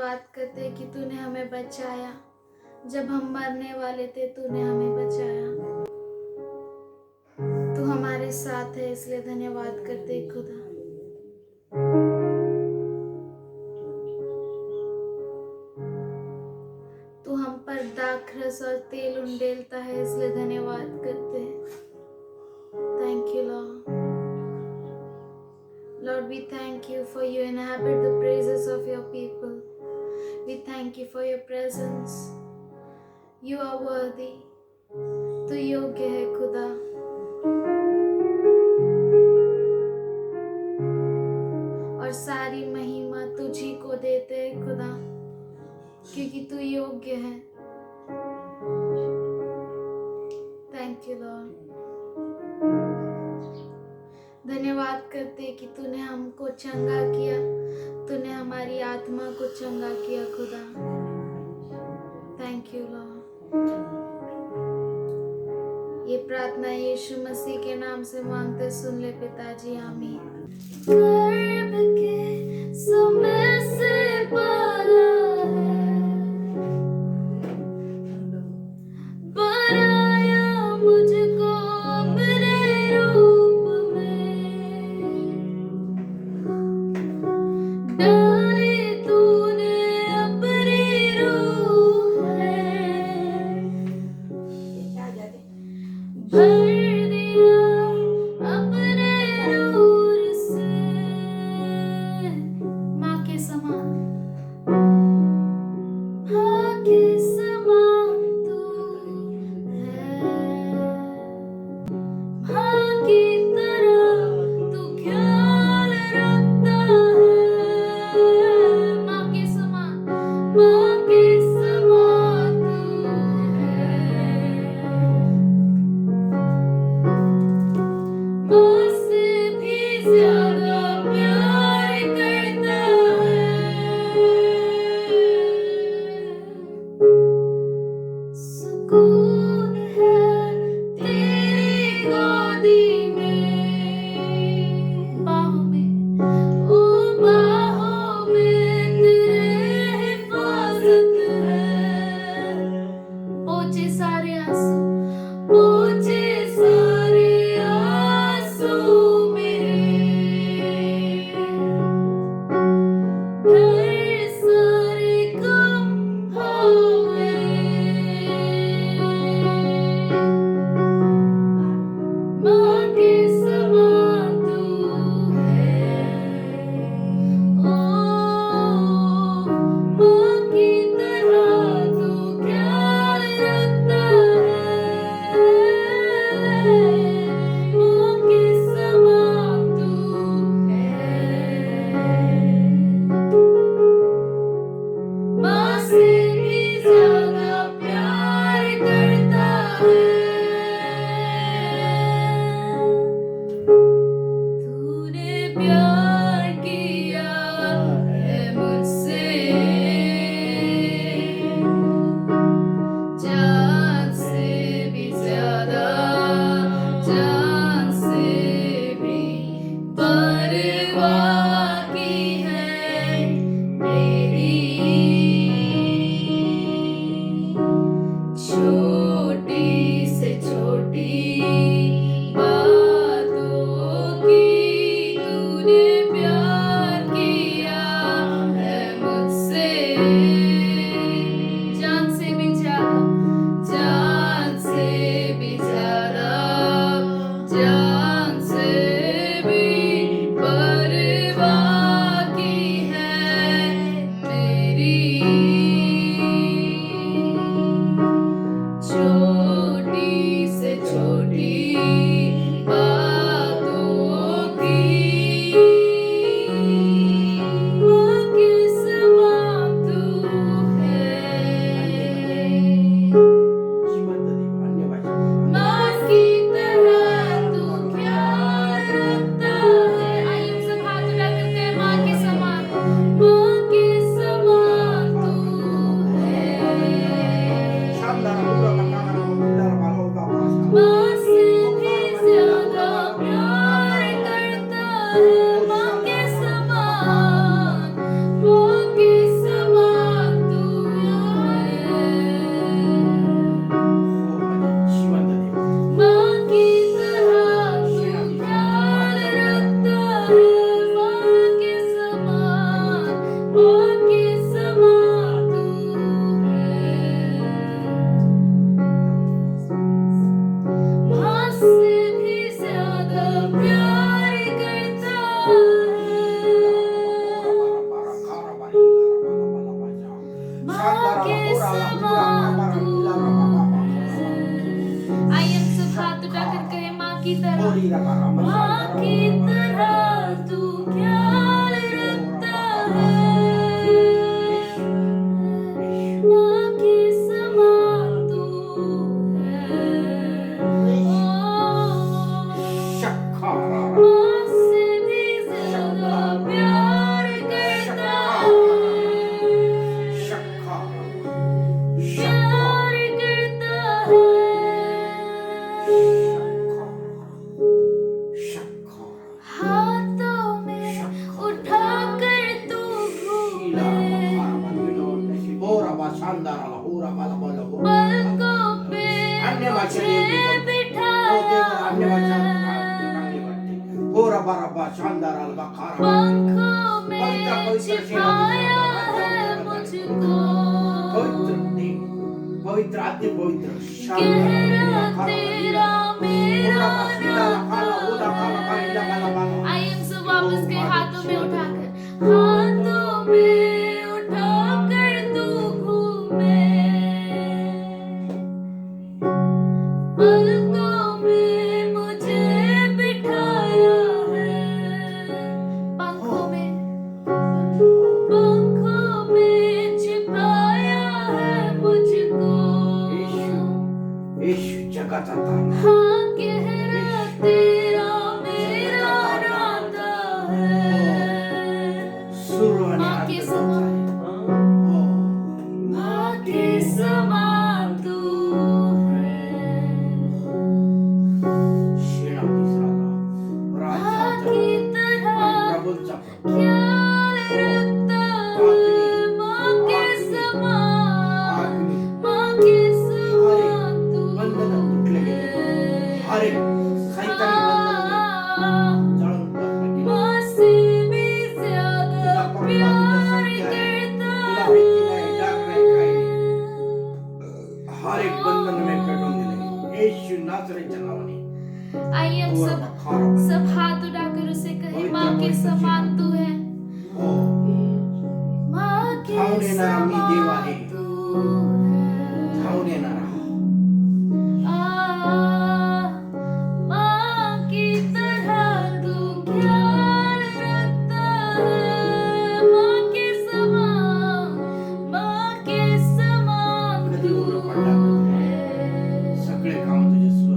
धन्यवाद करते कि तूने हमें बचाया। जब हम मरने वाले थे तूने हमें बचाया। तू हमारे साथ है, इसलिए धन्यवाद करते खुदा। तू हम पर दाखरस और तेल उंडेलता है, इसलिए धन्यवाद करते हैं। Thank you Lord. Lord, we thank you for you inhabit the praises of your people. We thank you for your presence. You are worthy. तू योग्य है खुदा। और सारी महिमा तुझी को देते हैं खुदा, क्योंकि तू योग्य है। Thank you Lord. धन्यवाद करते कि तूने हमको चंगा किया, तूने हमारी आत्मा को चंगा किया खुदा। Thank you Lord. ये प्रार्थना यीशु मसीह के नाम से मांगते सुन ले पिताजी, आमीन। गर्भ के समय से पाला है, बनाया मुझको अपने रूप में, डाली तूने अपनी रूह है, भर दिया अपने नूर से। माँ के समान तू है। आइए हम सब हाथ उठाकर कहे माँ की तरह, माँ की तरह तू ख्याल रखता है, माँ के समान तू है। माँ से भी ज्यादा प्यार करता है, प्यार करता है। हाथों में उठाकर तू घूमे, पलकों पे मुझे बिठाया है, पंखों में छिपाया है मुझको, पवित्र आदि पवित्र गहरा तेरा मेरा नाता है। आइए हम सब वापस के हाथों में उठाकर तू घूमे, पलकों में मुझे बिठाया है, पंखों में छिपाया है मुझको। यीशु जगत आता हाँ गहरा तेरा मेरा नाता है, माँ के समान, माँ के समान तू है। माँ की तरह ख्याल रखता है, माँ के समान, माँ के समान तू माँ से भी ज्यादा प्यार करता है। हर एक बंधन में कटों दिले यीशु नासरेत चलावनी। आइए हम सब हाथ उठाकर उसे कहें माँ के समान तू है, माँ के समान तू है। माँ की तरह तू ख्याल रखता है, माँ के समान तू है। सगळे काम तुझे सुरू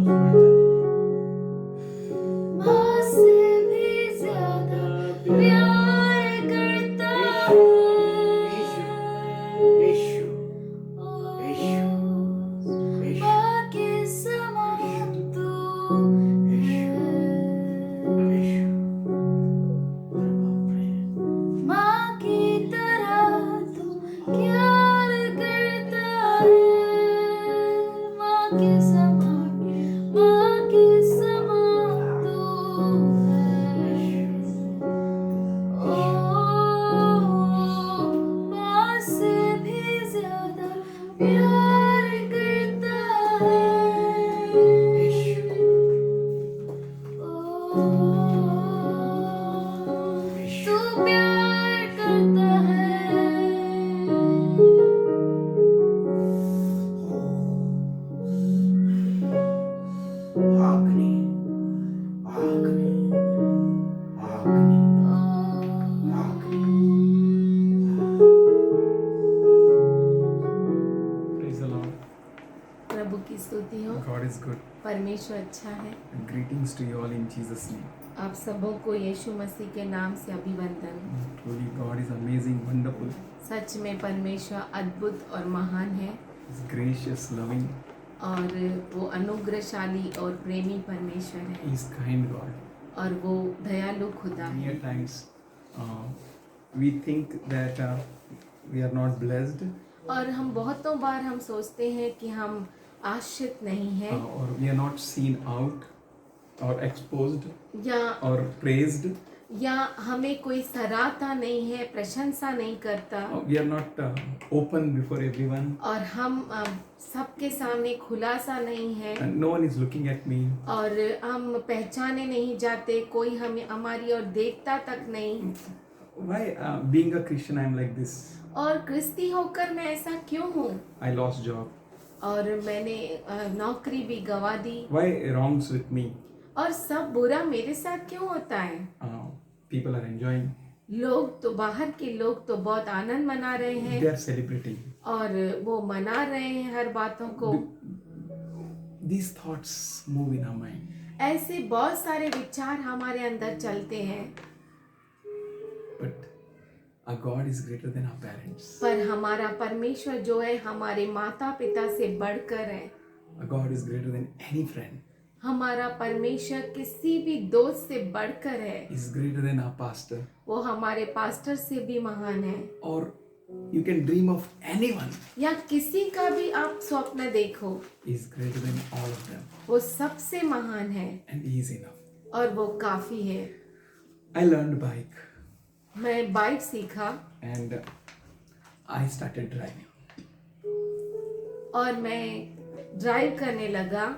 माँ से भी ज्यादा प्यार करता है। माँ के समान तू है। माँ की तरह तू ख्याल करता है, माँ के समान तू है। ओ माँ से भी ज्यादा प्यार करता है, तू प्यार करता है। Praise the Lord. प्रभु की स्तुति हो। God is good. परमेश्वर अच्छा है। And greetings to you all in Jesus' name. आप सबों को यीशु मसीह के नाम से अभिवंदन। Truly, God is amazing, wonderful. सच में परमेश्वर अद्भुत और महान है, He's gracious, loving. और वो अनुग्रहशाली और प्रेमी परमेश्वर है, He's kind God. और वो दयालु खुदा Many है। a times we think that we are not blessed, और हम बहुतों बार हम सोचते हैं कि हम आश्रित नहीं हैं, or we are not seen out or exposed या or praised. या हमें कोई सराहता नहीं है, प्रशंसा नहीं करता, We are not open before everyone. और हम सबके सामने खुलासा नहीं है, And no one is looking at me. और हम पहचाने नहीं जाते, कोई हमें हमारी ओर देखता तक नहीं। Why, being a Christian, I'm like this. और क्रिस्ती होकर मैं ऐसा क्यों हूँ? I lost job. और मैंने नौकरी भी गवा दी। Why wrongs with me? और सब बुरा मेरे साथ क्यों होता है? People are enjoying. लोग तो बाहर के लोग तो बहुत आनंद मना रहे हैं They are celebrating. और वो मना रहे हैं हर बातों को। These thoughts move in our mind. ऐसे बहुत सारे विचार हमारे अंदर चलते हैं। But our God is greater than our parents. पर हमारा परमेश्वर जो है हमारे माता पिता से बढ़कर है। Our God is greater than any friend. हमारा परमेश्वर किसी भी दोस्त से बढ़कर है। Is greater than our pastor. वो हमारे पास्टर से भी महान है। Or you can dream of anyone. या किसी का भी आप स्वप्न देखो, Is greater than all of them. वो सबसे महान है And He is enough. और वो काफी है। I learned bike मैं बाइक सीखा and I started driving. और मैं ड्राइव करने लगा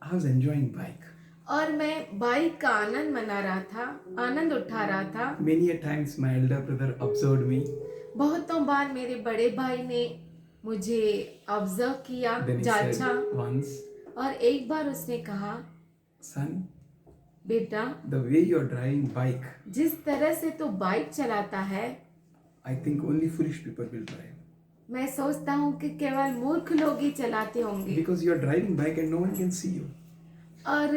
I was enjoying bike. और मैं बाइक का आनंद मना रहा था, आनंद उठा रहा था। Many a times my elder brother observed me. बहुतों बार मेरे बड़े भाई ने मुझे ऑब्जर्व किया, Then he जांचा। said once, और एक बार उसने कहा, son, बेटा the way you're driving bike, जिस तरह से तू बाइक चलाता है, I think only foolish people will drive. मैं सोचता हूँ कि केवल मूर्ख लोग ही चलाते होंगे। Because you're driving bike and no one can see you. और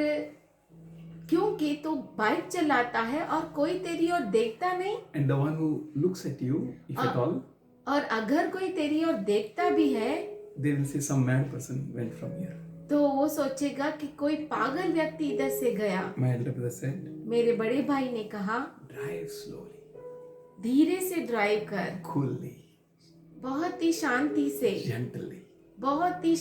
क्योंकि तू बाइक चलाता है और कोई तेरी ओर देखता नहीं। And the one who looks at you, if at all, और अगर कोई तेरी ओर देखता भी है they will say some mad person went from here. तो वो सोचेगा कि कोई पागल व्यक्ति इधर से गया। My elder brother said, मेरे बड़े भाई ने कहा, drive slowly, धीरे से ड्राइव कर, coolly, बहुत ही शांति से, gently. बहुत ही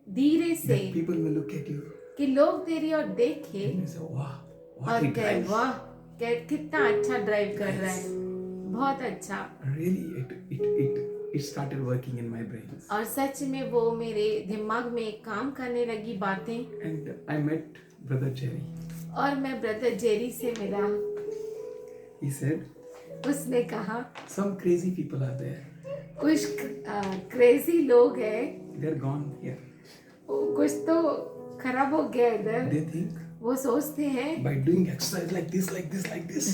धीरे से, That people will look at you कि लोग तेरी ओर देखे and say, wow, what और he कहे drives. वाह, कितना अच्छा ड्राइव कर रहा है, बहुत अच्छा। Really, it started working in my brain. और सच में वो मेरे दिमाग में काम करने लगी बातें। And I met brother Jerry. और मैं ब्रदर जेरी से मिला। He said, उसने कहा, some crazy people are there. कुछ क्रेजी लोग हैं, They're gone here. कुछ तो खराब हो गया इधर। They think वो सोचते हैं by doing exercise like this, like this, like this,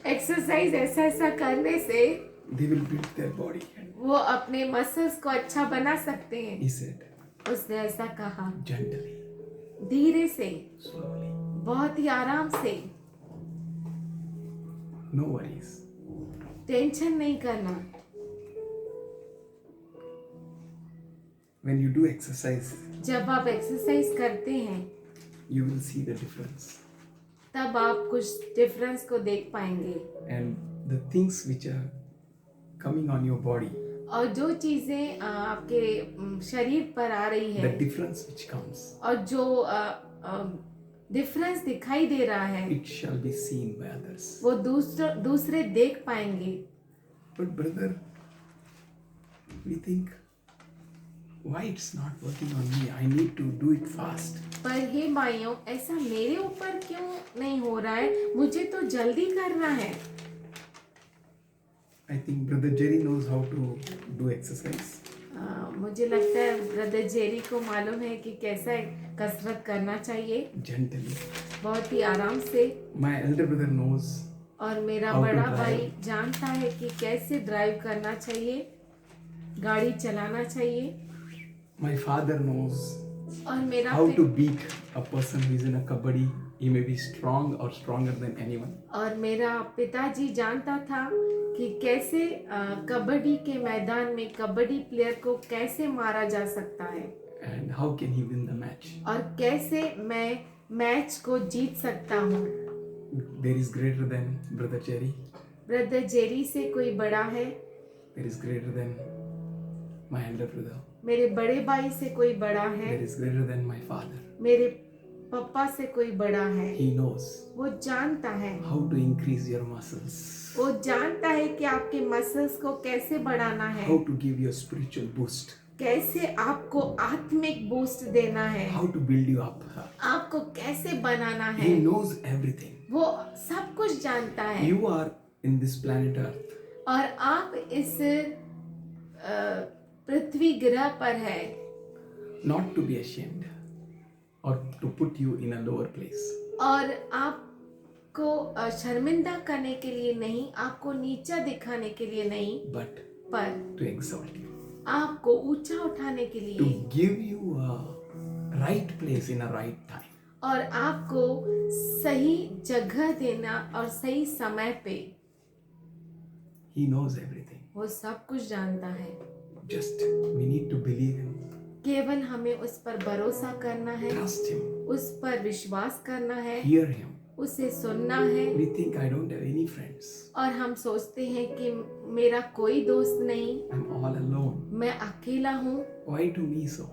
exercise ऐसा ऐसा करने से they will build their body. And वो अपने मसल्स को अच्छा बना सकते हैं। he said, उसने ऐसा कहा, gently, धीरे से, slowly, बहुत ही आराम से, no worries. टेंशन नहीं करना। When you do exercise, जब आप एक्सरसाइज करते हैं you will see the difference. तब आप कुछ डिफरेंस को देख पाएंगे। And the things which are coming on your body, और जो चीजें आपके शरीर पर आ रही the है difference which comes, और जो डिफरेंस दिखाई दे रहा है, it shall be seen by others. वो दूसरे देख पाएंगे। But brother, we think, why it's not working on me? I need to do it fast. पर हे भाइयों, ऐसा मेरे ऊपर क्यों नहीं हो रहा है? मुझे तो जल्दी करना है। I think brother Jerry knows how to do exercise. मुझे लगता है ब्रदर जेरी को मालूम है कि कैसा कसरत करना चाहिए, Gently. बहुत ही आराम से। My elder brother knows. और मेरा How to बड़ा drive. भाई जानता है कि कैसे ड्राइव करना चाहिए, गाड़ी चलाना चाहिए। My father knows और मेरा how to beat a person who is in a kabaddi. He may be strong or stronger than anyone. और मेरा पिताजी जानता था कि कैसे कबड्डी के मैदान में कबड्डी प्लेयर को कैसे मारा जा सकता है And how can he win the match? और कैसे मैं मैच को जीत सकता हूँ। There is greater than brother Jerry. Brother Jerry से कोई बड़ा है, There is greater than my elder brother. मेरे बड़े भाई से कोई बड़ा है, There is greater than my father. मेरे पापा से कोई बड़ा है। He knows वो जानता है, how to increase your muscles, वो जानता है कि आपके मसल्स को कैसे बढ़ाना है, how to give you a spiritual boost. कैसे आपको आत्मिक बूस्ट देना है, how to build you up. आपको कैसे बनाना है। He knows everything. वो सब कुछ जानता है। You are in this planet Earth. और आप इस पृथ्वी ग्रह पर है, Not to be ashamed or to put you in a lower place. और आपको शर्मिंदा करने के लिए नहीं, आपको नीचा दिखाने के लिए नहीं, But पर to exalt you. आपको ऊंचा उठाने के To लिए give you a right place in a right time. और आपको सही जगह देना और सही समय पे। He knows everything. वो सब कुछ जानता है। Just we need to believe him. केवल हमें उस पर भरोसा करना है, Trust him. उस पर विश्वास करना है, Hear him. उसे सुनना है। We think I don't have any friends. और हम सोचते हैं कि मेरा कोई दोस्त नहीं, I'm all alone. मैं अकेला हूँ, Why to me so?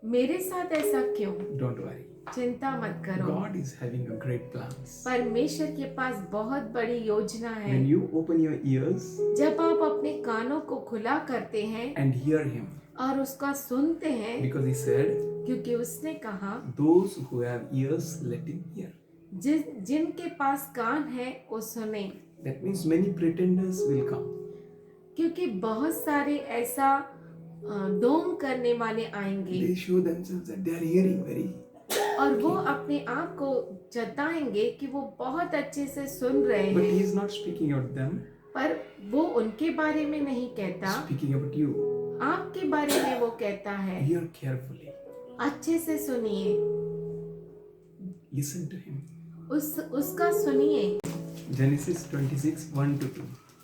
मेरे साथ ऐसा क्यों? Don't worry. चिंता मत करो। God is having a great plans. परमेश्वर के पास बहुत बड़ी योजना है। When you open your ears जब आप अपने कानों को खुला करते हैं and hear him, और उसका सुनते हैं, because he said, क्योंकि उसने कहा those who have ears, let him hear. जिनके पास कान है वो सुने। That means many pretenders will come. क्योंकि बहुत सारे ऐसा डोंग करने वाले आएंगे They show themselves that they are hearing very. और वो अपने आप को जताएंगे कि वो बहुत अच्छे से सुन रहे But he हैं, is not speaking about them, पर वो उनके बारे में नहीं कहता, speaking about you. आपके बारे में वो कहता है। Hear carefully. अच्छे से सुनिए, Listen to him. उसका सुनिए। Genesis 26, 1-2.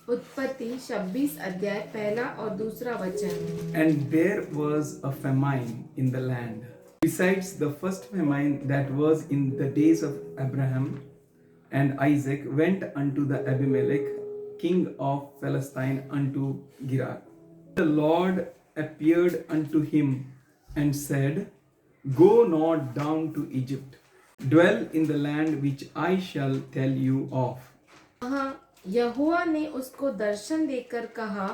उत्पत्ति 26 अध्याय पहला और दूसरा वचन। And there was a famine in the land, besides the first famine that was in the days of Abraham, and Isaac went unto the Abimelech, king of Palestine, unto Gerar. The Lord appeared unto him and said, Go not down to Egypt, dwell in the land which I shall tell you of. वहाँ यहोवा ने उसको दर्शन देकर कहा,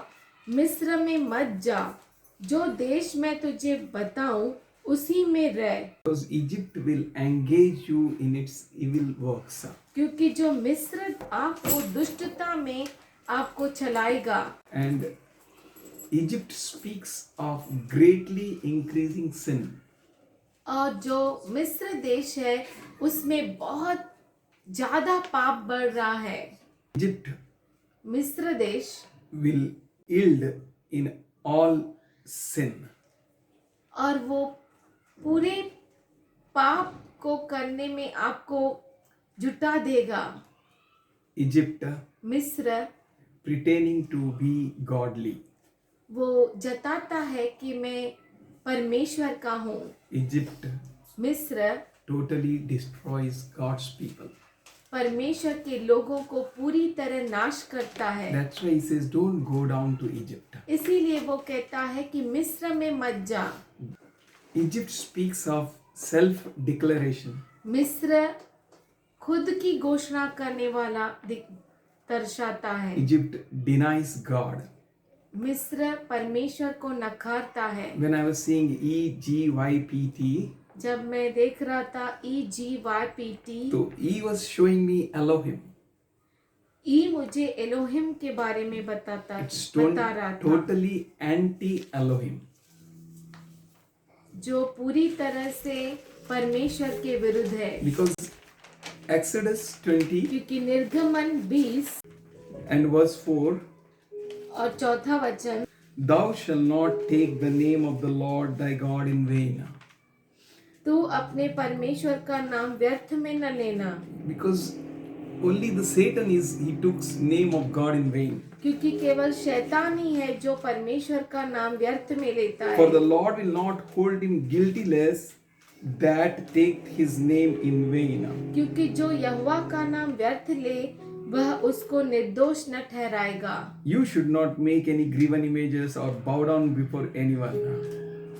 मिस्र में मत जा, जो देश मैं तुझे बताऊं उसी में रह, Because Egypt will engage you in its evil works. क्योंकि जो मिस्र आपको दुष्टता में आपको चलाएगा। And Egypt speaks of greatly increasing sin. और जो मिस्र देश है उसमें बहुत ज्यादा पाप बढ़ रहा है। Egypt मिस्र देश will yield in all sin. और वो पूरे पाप को करने में आपको जुटा देगा। Egypt मिस्र pretending to be godly. वो जताता है कि मैं परमेश्वर का हूँ। Egypt मिस्र totally destroys God's people. परमेश्वर के लोगों को पूरी तरह नाश करता है। That's why he says, don't go down to Egypt. इसीलिए वो कहता है कि मिस्र में मत जा। Egypt speaks of self-declaration. मिस्र खुद की घोषणा करने वाला दर्शाता है। Egypt denies God. मिस्र परमेश्वर को नकारता है। When I was seeing EGYPT, जब मैं देख रहा था EGYPT, तो E was showing me Elohim. ई मुझे एलोहिम के बारे में बता रहा था, Totally anti-Elohim. जो पूरी तरह से परमेश्वर के विरुद्ध है। Because Exodus 20 क्योंकि निर्गमन 20 and verse 4, और चौथा वचन, Thou shalt not take the name of the Lord thy God in vain. तू अपने परमेश्वर का नाम व्यर्थ में न लेना। Because only the Satan he took name of God in vain. क्योंकि केवल शैतान ही है जो परमेश्वर का नाम व्यर्थ में लेता For है। the Lord will not hold him guiltless that take his name in vain. क्योंकि जो यहोवा का नाम व्यर्थ ले वह उसको निर्दोष न ठहराएगा। You should not make any graven images or bow down before anyone.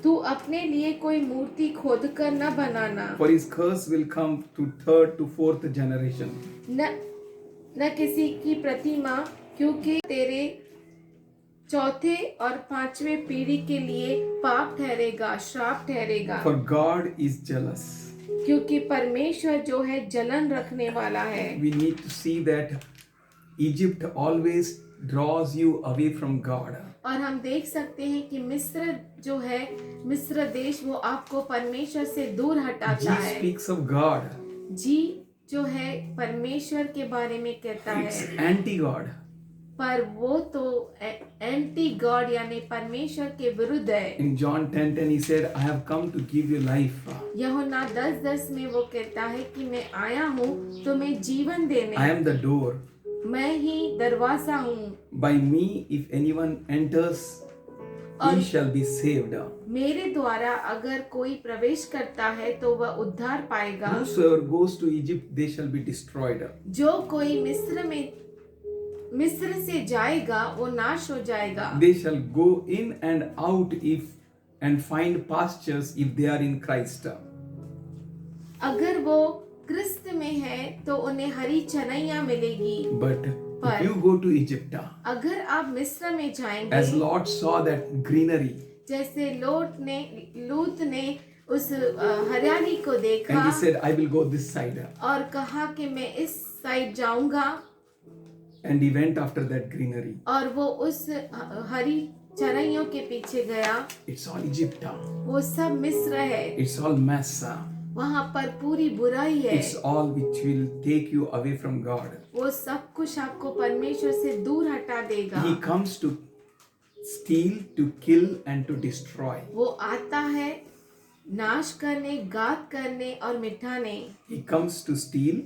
तू अपने लिए कोई मूर्ति खोद कर न बनाना। For his curse will come to third to fourth generation. न किसी की प्रतिमा, क्योंकि तेरे चौथे और पांचवें पीढ़ी के लिए पाप ठहरेगा, श्राप ठहरेगा, For God is jealous. क्योंकि परमेश्वर जो है जलन रखने वाला है। We need to see that Egypt always draws you away from God. और हम देख सकते हैं कि मिस्र जो है, मिस्र देश वो आपको परमेश्वर से दूर G हटाता है। speaks of God. जी जो है परमेश्वर के बारे में कहता It's है, anti-God. पर वो तो एंटी गॉड यानी परमेश्वर के विरुद्ध है। In John 10:10 he said, I have come to give you life. यूहन्ना 10:10 में वो कहता है कि मैं आया हूँ तुम्हें जीवन I देने, am the door. मैं ही दरवाजा हूँ। By me, if anyone enters, he shall be saved. मेरे द्वारा अगर कोई प्रवेश करता है तो वह उद्धार पाएगा। Whosoever goes to Egypt, they shall be destroyed. जो कोई मिस्र से जाएगा वो नाश हो जाएगा। They shall go in and out if and find pastures if they are in Christ. अगर वो क्रिस्त में है तो उन्हें हरी चनैया मिलेगी। But if you go to Egypt, अगर आप मिस्र में जाएंगे, as Lot saw that greenery, जैसे लूत ने उस हरियाली को देखा and he said, I will go this side. और कहा कि मैं इस साइड जाऊंगा, And he went after that greenery. और वो उस हरी चरैयों के पीछे गया। It's all Egypt. वो सब मिस्र है, It's all mess. वहाँ पर पूरी बुराई है। It's all which will take you away from God. वो सब कुछ आपको परमेश्वर से दूर हटा देगा। He comes to steal, to kill and to destroy. वो आता है नाश करने, घात करने और मिटाने। He comes to steal,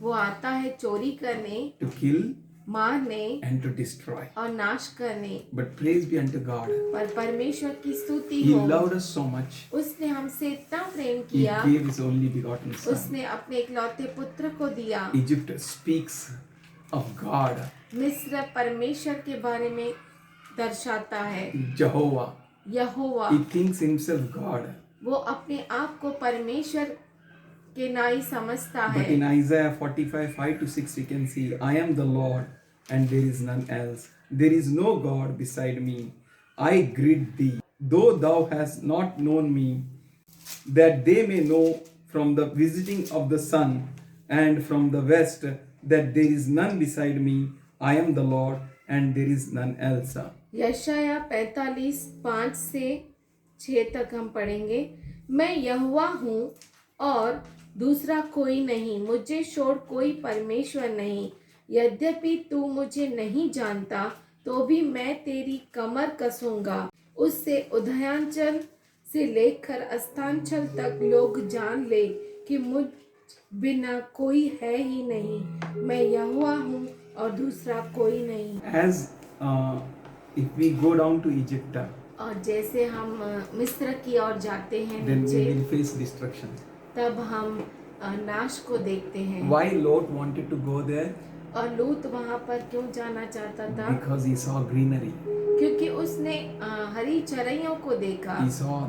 वो आता है चोरी करने, to kill मारने and to destroy. और नाश करने। But praise be unto God. पर परमेश्वर की स्तुति He हो, loved us so much. उसने हमसे इतना प्रेम He किया, gave his only begotten son. उसने अपने इकलौते पुत्र को दिया। Egypt speaks of God, मिस्र परमेश्वर के बारे में दर्शाता है। Jehovah. Jehovah, He thinks himself God. वो अपने आप को परमेश्वर के नाई समझता But है। in Isaiah 45:5-6 we can see, I am the Lord and there is none else. There is no God beside me. I greet thee, though thou hast not known me, that they may know from the visiting of the sun and from the west that there is none beside me. I am the Lord and there is none else. यशाया 45:5 से 6 तक हम पढ़ेंगे। मैं यहोवा हूँ और दूसरा कोई नहीं, मुझे छोड़ कोई परमेश्वर नहीं। यद्यपि तू मुझे नहीं जानता तो भी मैं तेरी कमर कसूंगा। उससे उदयांचल से लेकर अस्तांचल तक लोग जान ले कि मुझ बिना कोई है ही नहीं। मैं यहोवा हूँ और दूसरा कोई नहीं। As if we go down to Egypt, और जैसे हम मिस्र की ओर जाते हैं then we नीचे, will face destruction. तब हम नाश को देखते हैं। Why Lot wanted to go there? और लूत वहाँ पर क्यों जाना चाहता था? Because he saw greenery. क्योंकि उसने हरी चरैयों को देखा He saw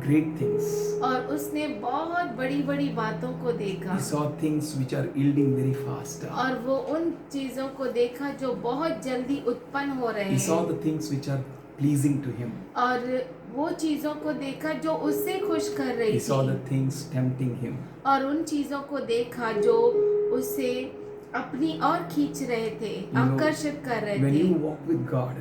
great things. और उसने बहुत बड़ी बड़ी बातों को देखा He saw things which are yielding very fast. और वो उन चीजों को देखा जो बहुत जल्दी उत्पन्न हो रहे He saw हैं, the things which are pleasing to him. और वो चीजों को देखा जो उससे खुश कर रही He saw the थी, things tempting him. और उन चीजों को देखा जो उसे अपनी ओर खींच रहे थे, know, आकर्षित कर रहे When you थे। walk with God,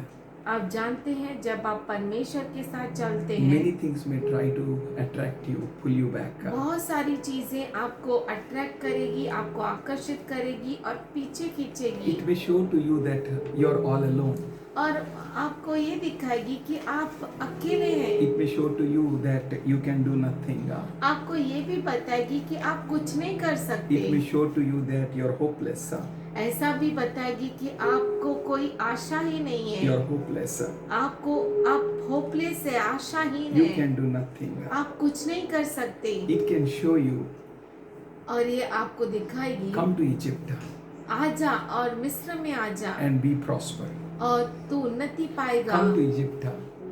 आप जानते हैं जब आप परमेश्वर के साथ चलते हैं, many things may try to attract you, pull you back. बहुत सारी चीजें आपको अट्रैक्ट करेगी, आपको आकर्षित करेगी और पीछे खींचेगी, It may show to you that you're all alone. और आपको ये दिखाएगी कि आप अकेले हैं। It may show to you that you can do nothing. आपको ये भी बताएगी कि आप कुछ नहीं कर It may सकते। show to you that you're hopeless. ऐसा भी बताएगी कि आपको कोई आशा ही नहीं है, You're hopeless. आप होपलेस है, आशाहीन You है, can do nothing. आप कुछ नहीं कर सकते। It can show you, और ये आपको दिखाएगी, come to Egypt आजा और मिस्र में आजा and be prosper. और तू उन्नति पाएगा। Come to Egypt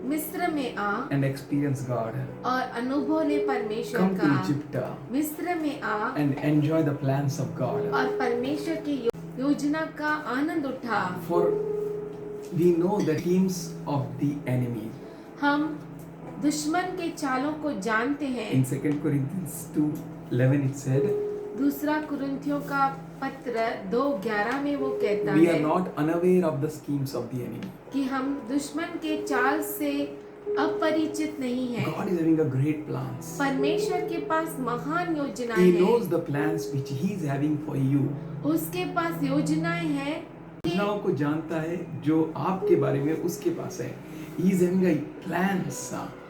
मिस्र में आ and experience God. और अनुभव ले परमेश्वर Come to का। Egypt मिस्र में आ and enjoy the plans of God. और परमेश्वर की योजना का आनंद उठा। For We know the teams of the enemy. हम दुश्मन के चालों को जानते हैं। In 2 Corinthians 2:11 it said, दूसरा कुरिन्थियों का पत्र 2:11 में वो कहता we है are not unaware of the schemes of the enemy. कि हम दुश्मन के चाल से अपरिचित नहीं हैं। God is having a great plans. परमेश्वर के पास महान योजनाएं He हैं। knows the plans which He is having for you. उसके पास योजनाएं हैं। योजनाओं को जानता है जो आपके बारे में उसके पास है. He is having a plans,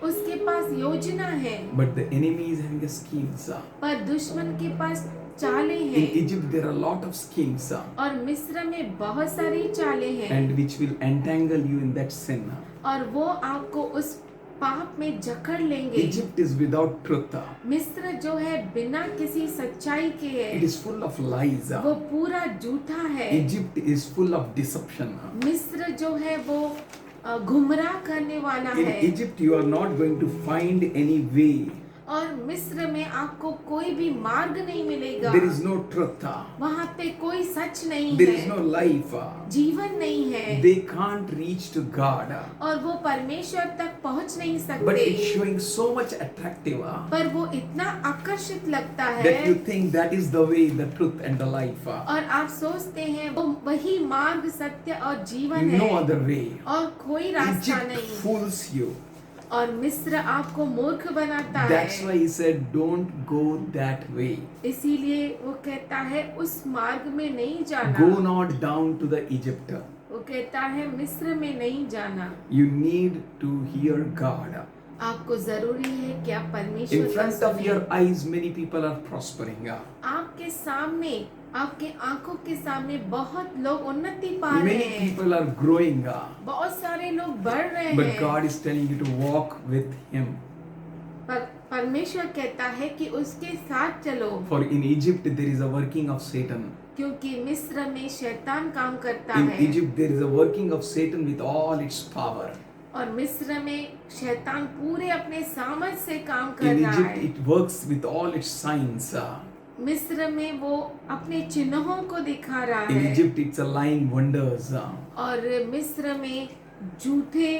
उसके पास योजना है, but the enemy is having a schemes. पर दुश्मन के पास चालें In हैं। Egypt there are a lot of schemes, और मिस्र में बहुत सारी चालें हैं, and which will entangle you in that sin. और वो आपको उस पाप में जकड़ लेंगे। Egypt is without truth. मिस्र जो है बिना किसी सच्चाई के It है, is full of lies. वो पूरा झूठा है। Egypt is full of deception. मिस्र जो है वो गुमराह करने वाला In है। Egypt you are not going to find any way. और मिस्र में आपको कोई भी मार्ग नहीं मिलेगा। There is no truth. वहाँ पे कोई सच नहीं There is है, no life. जीवन नहीं है, They can't reach to God. और वो परमेश्वर तक पहुँच नहीं But सकते। it's showing so much attractive पर वो इतना आकर्षित लगता that you है, think that is the way, the truth and the life. और आप सोचते हैं वो वही मार्ग, सत्य और जीवन No है, other way. और कोई रास्ता Egypt नहीं। fools you. और मिस्र आपको मूर्ख बनाता That's है। why he said, don't go that way. इसीलिए वो कहता है उस मार्ग में नहीं जाना। Go not down to the Egypt. वो कहता है मिस्र में नहीं जाना। You need to hear God. आपको जरूरी है कि आप In परमेश्वर का front of सुने। your eyes, many people are prospering. आपके सामने, आपके आंखों के सामने बहुत लोग उन्नति पा रहे Many हैं, people are growing. बहुत सारे लोग बढ़ रहे But हैं, God is telling you to walk with Him. पर परमेश्वर कहता है कि उसके साथ चलो, For in Egypt there is a working of Satan. क्योंकि मिस्र में शैतान काम करता In है। Egypt there is a working of Satan with all its power. और मिस्र में शैतान पूरे अपने सामर्थ से काम कर In रहा Egypt है। it works with all its signs. मिस्र में वो अपने चिन्हों को दिखा रहा In है, Egypt it's a lying wonders. और मिस्र में झूठे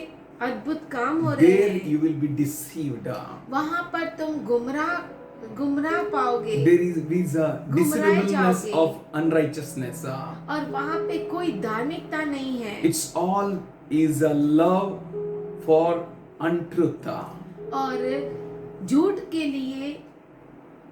अद्भुत काम हो रहे There हैं। you will be deceived. वहाँ पर तुम गुमराह पाओगे, There is a deceivableness जाओगे। of unrighteousness. और वहाँ पे कोई धार्मिकता नहीं है, It's all is a love for untruth. और झूठ के लिए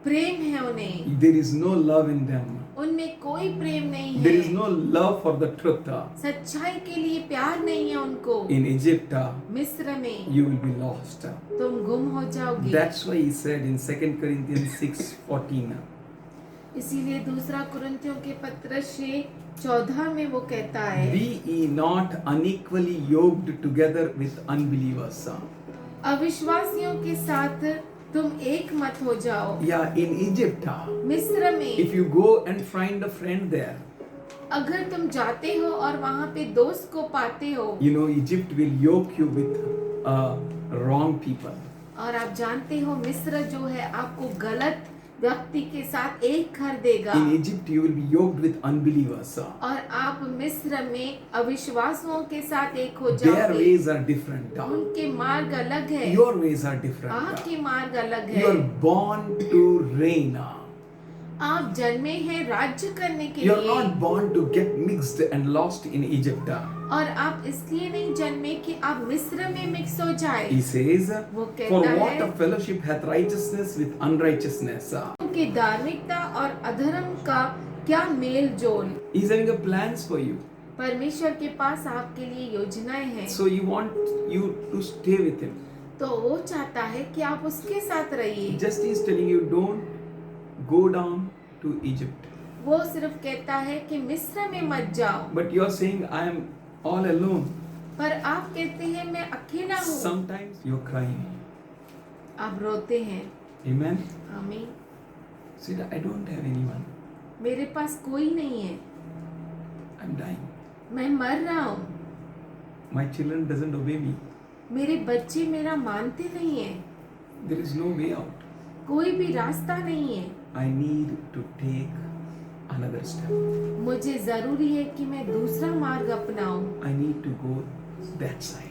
प्रेम है उन्हें, There is no love in them. उनमें कोई प्रेम नहीं There is है, no love for the truth. सच्चाई के लिए प्यार नहीं है उनको। In Egypt, मिस्र में you will be lost. तुम गुम हो जाओगे। That's why he said in 2 Corinthians 6:14. इसीलिए दूसरा कुरिन्थियों के पत्र 6:14 में वो कहता है, Be ye not unequally yoked together with unbelievers. अविश्वासियों के साथ तुम एक मत हो जाओ। Yeah, in Egypt, मिस्र में if you go and find a friend there, अगर तुम जाते हो और वहाँ पे दोस्त को पाते हो, you know Egypt will yoke you with wrong people. और आप जानते हो मिस्र जो है आपको गलत व्यक्ति के साथ एक कर देगा, In Egypt you will be yoked with unbelievers. और आप मिस्र में अविश्वासियों के साथ एक हो Their जाओगे। ways are different. उनके मार्ग अलग है, Your ways are different. आपके मार्ग अलग You है। are born to reign. आप जन्मे हैं राज्य करने के You are लिए, not born to get mixed and lost in Egypt. और आप इसलिए नहीं जन्मे कि आप मिस्र में मिक्स हो जाए। He says, वो For कहता what है a fellowship hath righteousness with unrighteousness. कि धार्मिकता और अधर्म का क्या मेल जोल। He is having a plans for you. परमेश्वर के पास आपके लिए योजनाएं हैं, So he wants you to stay with him. तो वो चाहता है कि आप उसके साथ रहिए। Just he is telling you, don't go down to Egypt. वो सिर्फ कहता है कि मिस्र में मत जाओ, But you are saying, I am all alone. पर आप कहते हैं मैं अकेला हूँ। Sometimes you are crying. आप रोते हैं। Amen. आमीन। Say, I don't have anyone. मेरे पास कोई नहीं है, I'm dying. मैं मर रहा हूँ, My children doesn't obey me. मेरे बच्चे मेरा मानते नहीं है, There is no way out. कोई भी रास्ता नहीं है। I need to take another step. मुझे जरूरी है कि मैं दूसरा मार्ग अपनाऊं। I need to go that side.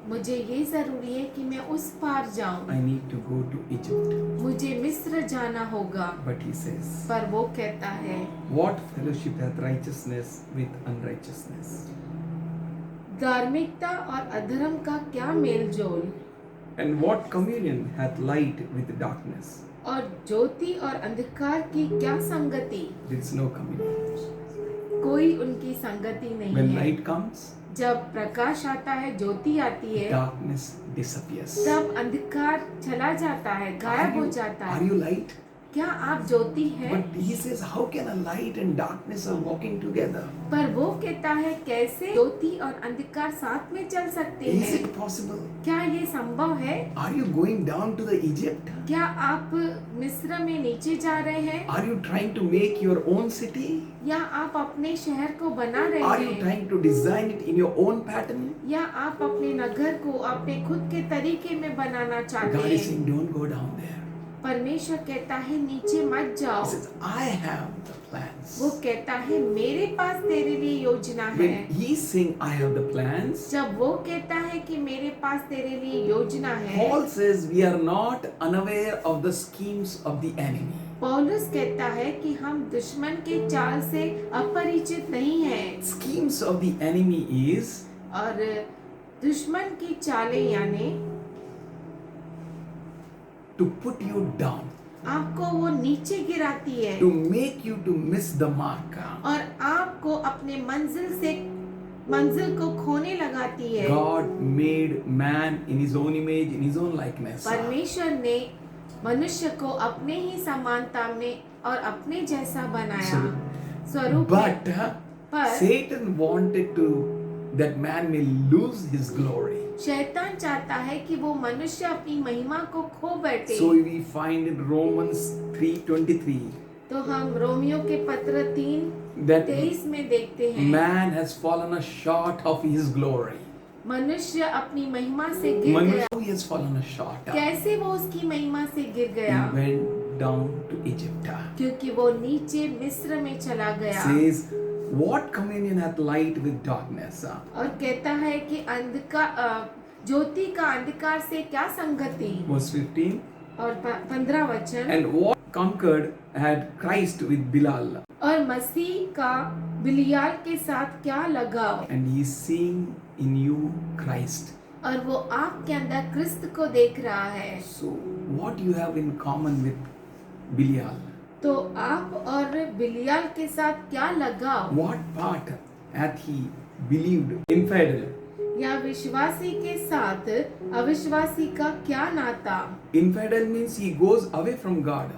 मुझे ये जरूरी है कि मैं उस पार जाऊं। I need to go to Egypt. मुझे मिस्र जाना होगा। But he says, पर वो कहता है, what fellowship hath righteousness with unrighteousness? धार्मिकता और अधर्म का क्या मेल जोल, And what communion hath light with darkness? और ज्योति और अंधकार की क्या संगति। There is no communion. कोई उनकी संगति नहीं When है। light comes, जब प्रकाश आता है, ज्योति आती है, darkness disappears. तब अंधकार चला जाता है, गायब हो जाता Are है। you light? क्या आप ज्योति हैं? But he says, how can a light and darkness are walking together? पर वो कहता है, कैसे ज्योति और अंधकार साथ में चल सकते Is हैं? it possible? क्या ये संभव है? Are you going down to the Egypt? क्या आप मिस्र में नीचे जा रहे हैं? Are you trying to make your own city? या आप अपने शहर को बना रहे Are you हैं? trying to design it in your own pattern? या आप अपने नगर को अपने खुद के तरीके में बनाना चाहते God is हैं? saying, don't go down there. परमेश्वर कहता है, नीचे मत He जाओ। says, I have the plans. वो कहता है, मेरे पास तेरे लिए योजना है। When he's saying, I have the plans, जब वो कहता है कि मेरे पास तेरे लिए योजना है, Paul says, we are not unaware of the schemes of the enemy. पौलुस कहता है कि हम दुश्मन के चाल से अपरिचित नहीं हैं। Schemes of the enemy is और दुश्मन की चालें यानी to put you down, आपको वो नीचे गिराती है to make you to miss the mark. और आपको अपने मंजिल को खोने लगाती है। God made man in his own image, in his own likeness. परमेश्वर ने मनुष्य को अपने ही समानता में और अपने जैसा बनाया, स्वरूप में। But पर Satan wanted to that man may lose his glory. शैतान चाहता है कि वो मनुष्य अपनी महिमा को खो बैठे। So we find in Romans 3:23 तो हम रोमियो के पत्र 3:23 that में देखते हैं, man has fallen short of his glory. मनुष्य अपनी महिमा से गिर गया। Manushya he has fallen short. कैसे वो उसकी महिमा से गिर गया? He went down to Egypt. क्योंकि वो नीचे मिस्र में चला गया। Says, what communion hath light with darkness? और कहता है कि ज्योति का अंधकार से क्या संगति। Verse 15. और 15 वचन, And what conquered had Christ with Bilal? और मसीह का बिलियाल के साथ क्या लगाव। And he is seeing in you Christ. और वो आपके अंदर क्रिस्त को देख रहा है। So what you have in common with Belial? तो आप और बिलियाल के साथ क्या लगाव, What part hath he believed? Infidel. या विश्वासी के साथ अविश्वासी का क्या नाता। Infidel means he goes away from God.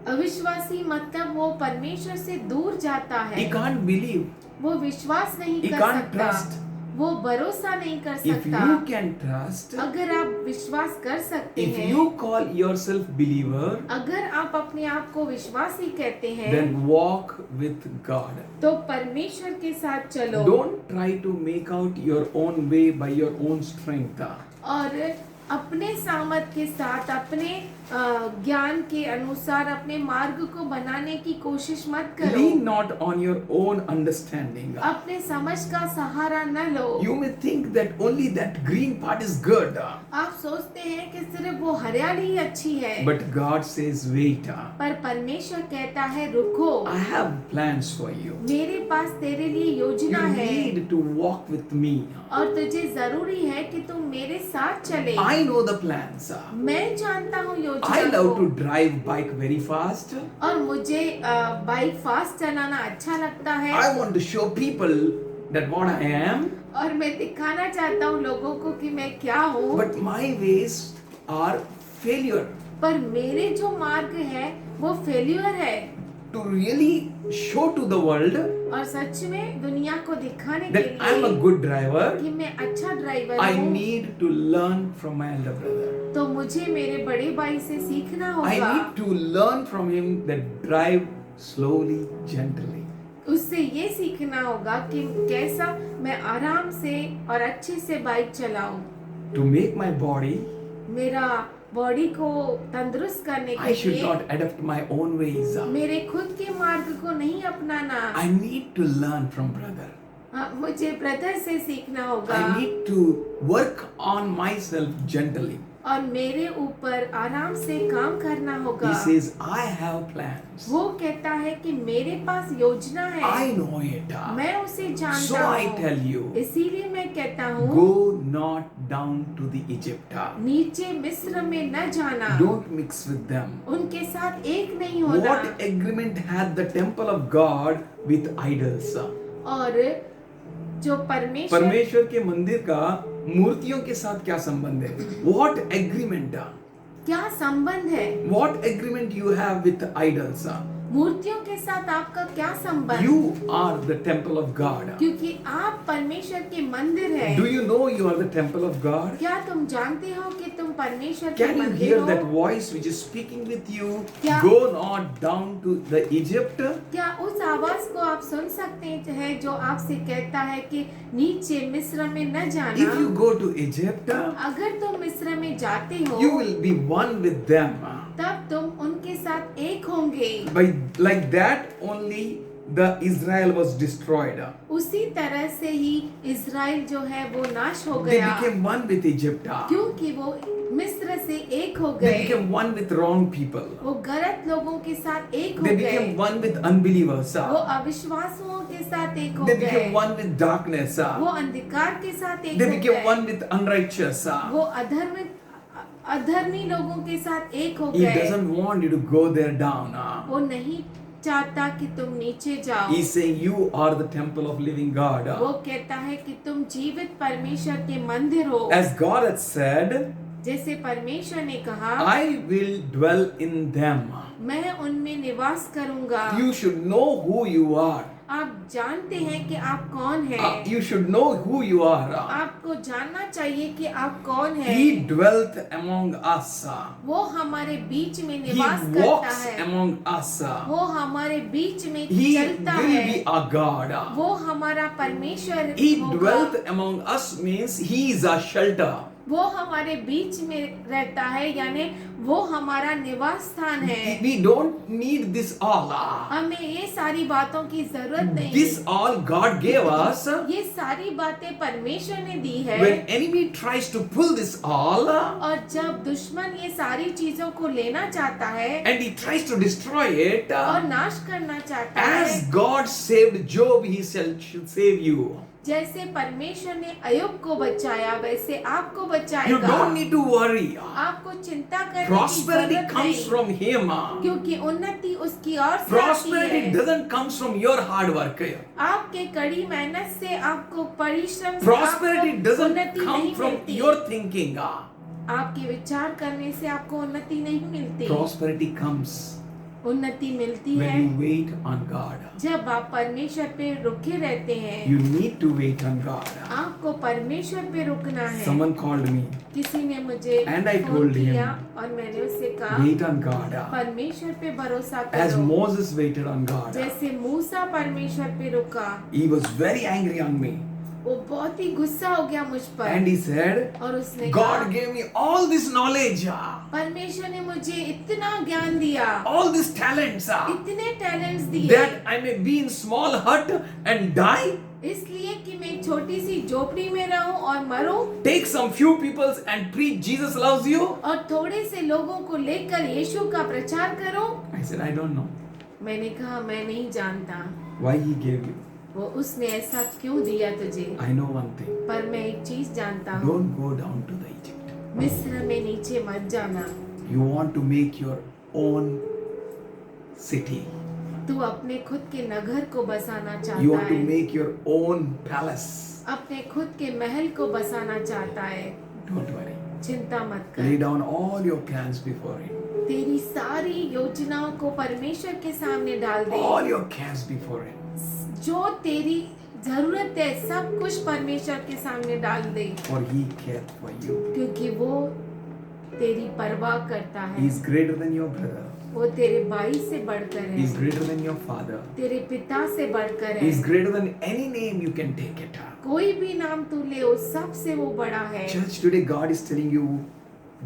अविश्वासी मतलब वो परमेश्वर से दूर जाता He है, can't believe. वो विश्वास नहीं He कर can't सकता, trust. वो भरोसा नहीं कर If सकता। you can trust, अगर आप विश्वास कर सकते if हैं, you call yourself believer, अगर आप अपने आप को विश्वासी कहते हैं, then walk with God. तो परमेश्वर के साथ चलो। Don't try to make out your own way by your own strength. और अपने सामर्थ के साथ, अपने ज्ञान के अनुसार अपने मार्ग को बनाने की कोशिश मत करो। Lean not on your own understanding. अपने समझ का सहारा न लो। You may think that only that green part is good. आप सोचते हैं कि सिर्फ वो हरियाली ही अच्छी है, But God says, wait. पर परमेश्वर कहता है, रुको, I have plans for you. मेरे पास तेरे लिए योजना You है need to walk with me. और तुझे जरूरी है कि तुम मेरे साथ चले। I know the plans. मैं जानता हूँ I योजना love to को, drive bike very fast. और मुझे बाइक फास्ट चलाना अच्छा लगता है, I want to show people that what I am. और मैं दिखाना चाहता हूँ लोगों को कि मैं क्या हूँ। But my ways are failure. पर मेरे जो मार्ग है वो फेल्यूर है। To really show to the world और सच में दुनिया को दिखाने के that I am a लिए good driver, कि मैं अच्छा ड्राइवर I हूँ, need to learn from my elder brother. तो मुझे मेरे बड़े भाई से सीखना I होगा। need to learn from him that drive slowly, gently. उससे ये सीखना होगा कि कैसा मैं आराम से और अच्छे से बाइक चलाऊं। To make my body मेरा बॉडी को तंदुरुस्त करने I के should लिए not adopt my own ways. मेरे खुद के मार्ग को नहीं अपनाना। I need to learn from brother. मुझे ब्रदर से सीखना होगा I need to work on myself gently. और मेरे ऊपर आराम से काम करना होगा। He says, I have plans. वो कहता है कि मेरे पास योजना है, I know it. मैं उसे So जानता I हूँ, tell you, इसीलिए मैं कहता हूँ go not down to the Egypt. नीचे मिस्र में न जाना, Don't mix with them. उनके साथ एक नहीं होना। What agreement had the temple of God with idols? और जो परमेश्वर परमेश्वर के मंदिर का मूर्तियों के साथ क्या संबंध है? What agreement? क्या संबंध है? What agreement you have with idols? मूर्तियों के साथ आपका क्या संबंध? You are the temple of God. क्योंकि आप परमेश्वर के मंदिर हैं। Do you know you are the temple of God? क्या तुम जानते हो कि तुम परमेश्वर के Can you मंदिर hear हो? that voice which is speaking with you? क्या- Go not down to the Egypt. क्या उस आवाज को आप सुन सकते हैं जो आपसे कहता है कि नीचे मिस्र में न जाना? If you go to Egypt, अगर तुम मिस्र में जाते हो you will be one with them. तब तुम उनके साथ एक होंगे। By like that only the Israel was destroyed. उसी तरह से ही इज़राइल जो है वो नाश हो They गया, became one with Egypt. क्योंकि वो मिस्र से एक हो They गए। became one with wrong people. वो गलत लोगों के साथ एक हो They गए, became one with unbelievers. वो अविश्वासुओं के साथ एक हो They गए, became one with darkness. वो अंधकार के साथ एक They हो became गए, one with unrighteous. वो अधर्मी लोगों के साथ एक हो He गए। doesn't want you to go there down. वो नहीं चाहता कि तुम नीचे जाओ। He's saying you are the temple of living God. वो कहता है कि तुम जीवित परमेश्वर के मंदिर हो। As God has said, जैसे परमेश्वर ने कहा, I will dwell in them. मैं उनमें निवास करूंगा। You should know who you are. आप जानते हैं कि आप कौन हैं। You should know who you are. आपको जानना चाहिए कि आप कौन हैं। He dwelt among us. वो हमारे बीच में He निवास करता walks है, among us. वो हमारे बीच में He चलता will है, be our God. वो हमारा परमेश्वर He होगा। dwelt among us means he is our shelter. वो हमारे बीच में रहता है, यानी वो हमारा निवास स्थान है। We don't need this all. हमें ये सारी बातों की जरूरत नहीं। This all God gave us. ये सारी बातें परमेश्वर ने दी है। When enemy tries to pull this all और जब दुश्मन ये सारी चीजों को लेना चाहता है and he tries to destroy it, और नाश करना चाहता है, as God saved Job, he should save you. जैसे परमेश्वर ने अय्यूब को बचाया वैसे आपको You बचाएगा। don't need to worry. आपको चिंता करने की Prosperity जरूरत comes नहीं, from him. क्योंकि उन्नति उसकी ओर से आती Prosperity है। doesn't come from your hard work. आपके कड़ी मेहनत से, आपको परिश्रम से Prosperity आपको doesn't उन्नति come नहीं from मिलती। your thinking. आपके विचार करने से आपको उन्नति नहीं मिलती। Prosperity comes उन्नति मिलती when है you wait on God. जब आप परमेश्वर पे रुके रहते हैं। You need to wait on God. आपको परमेश्वर पे रुकना है। Someone called me. किसी ने मुझे And I phone told him, किया और मैंने उससे कहा, Wait on God. परमेश्वर पे भरोसा As करो। Moses waited on God, जैसे मूसा परमेश्वर पे रुका, he was very angry on me. वो बहुत ही गुस्सा हो गया मुझ पर। And he said, और उसने God कहा, gave me all this knowledge, परमेश्वर ने मुझे इतना ज्ञान दिया, all these talents, इतने टैलेंट्स दिए, that I may be in small hut and die. इसलिए कि मैं छोटी सी झोपड़ी में रहूं और मरूं, Take some few people and preach Jesus loves you. और थोड़े से लोगों को लेकर यीशु का प्रचार करूं। I said, I don't know मैंने कहा, मैं नहीं जानता why he gave you. वो उसने ऐसा क्यों दिया तुझे, I know one thing. पर मैं एक चीज जानता हूँ, Don't go down to the Egypt. मिस्र में नीचे मत जाना। You want to make your own city. तू अपने खुद के नगर को बसाना You चाहता want to है, make your own palace. अपने खुद के महल को बसाना चाहता है। Don't worry. चिंता मत Lay कर, down all your plans before him. तेरी सारी योजनाओं को परमेश्वर के सामने डाल दे। All your cares before him. जो तेरी जरूरत है सब कुछ परमेश्वर के सामने डाल दे, For he cares for you. क्योंकि वो तेरी परवाह करता He है। is greater than your brother. वो तेरे भाई से बढ़कर He is है, greater than your father. तेरे पिता से बढ़कर He is है। greater than any name you can take it. कोई भी नाम तू ले, उस सबसे वो बड़ा है। Church, today God is telling you,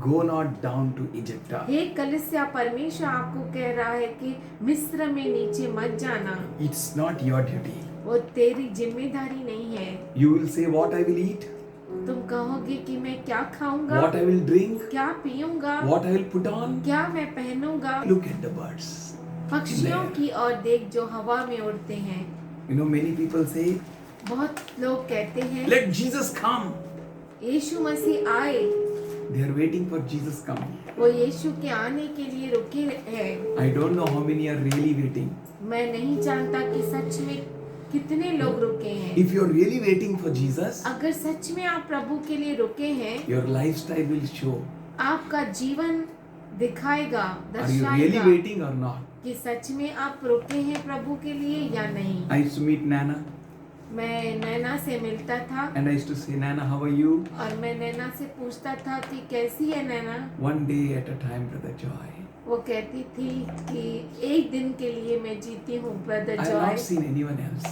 Go not down to Egypt. हे कलीसिया, परमेश्वर आपको कह रहा है कि मिस्र में नीचे मत जाना। It's not your duty. वो तेरी जिम्मेदारी नहीं है। You will say, what I will eat, तुम कहोगे कि मैं क्या खाऊंगा, what I will drink, क्या पीऊंगा, what I will put on. क्या मैं पहनूंगा। Look at the birds. पक्षियों की ओर देख जो हवा में उड़ते हैं। You know, many people say, बहुत लोग कहते हैं let Jesus come. यीशु मसीह आए। They are waiting for Jesus coming. वो यीशु के आने के लिए रुके हैं। I don't know how many are really waiting. मैं नहीं जानता कि सच में कितने लोग रुके हैं। If you are really waiting for Jesus, अगर सच में आप प्रभु के लिए रुके हैं, your lifestyle will show. आपका जीवन दिखाएगा, Are you really दर्शाएगा waiting or not? कि सच में आप रुके हैं प्रभु के लिए या नहीं। I used to meet Nana मैं नैना से मिलता था and I used to say, Nana, how are you? और मैं नैना से पूछता था कि कैसी है नैना। One day at a time, Brother Joy. वो कहती थी कि एक दिन के लिए मैं जीती हूँ brother I have not Joy, seen anyone else.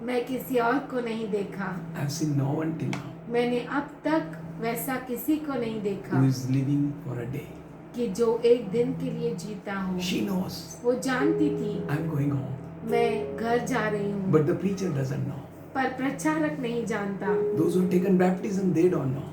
मैं किसी और को नहीं देखा। I have seen no one till now मैंने अब तक वैसा किसी को नहीं देखा who is living for a day. कि जो एक दिन के लिए जीता हो। She knows वो जानती थी I'm going home, मैं घर जा रही हूँ, but the preacher doesn't know. पर प्रचारक नहीं जानता। Those who have taken baptism, they don't know.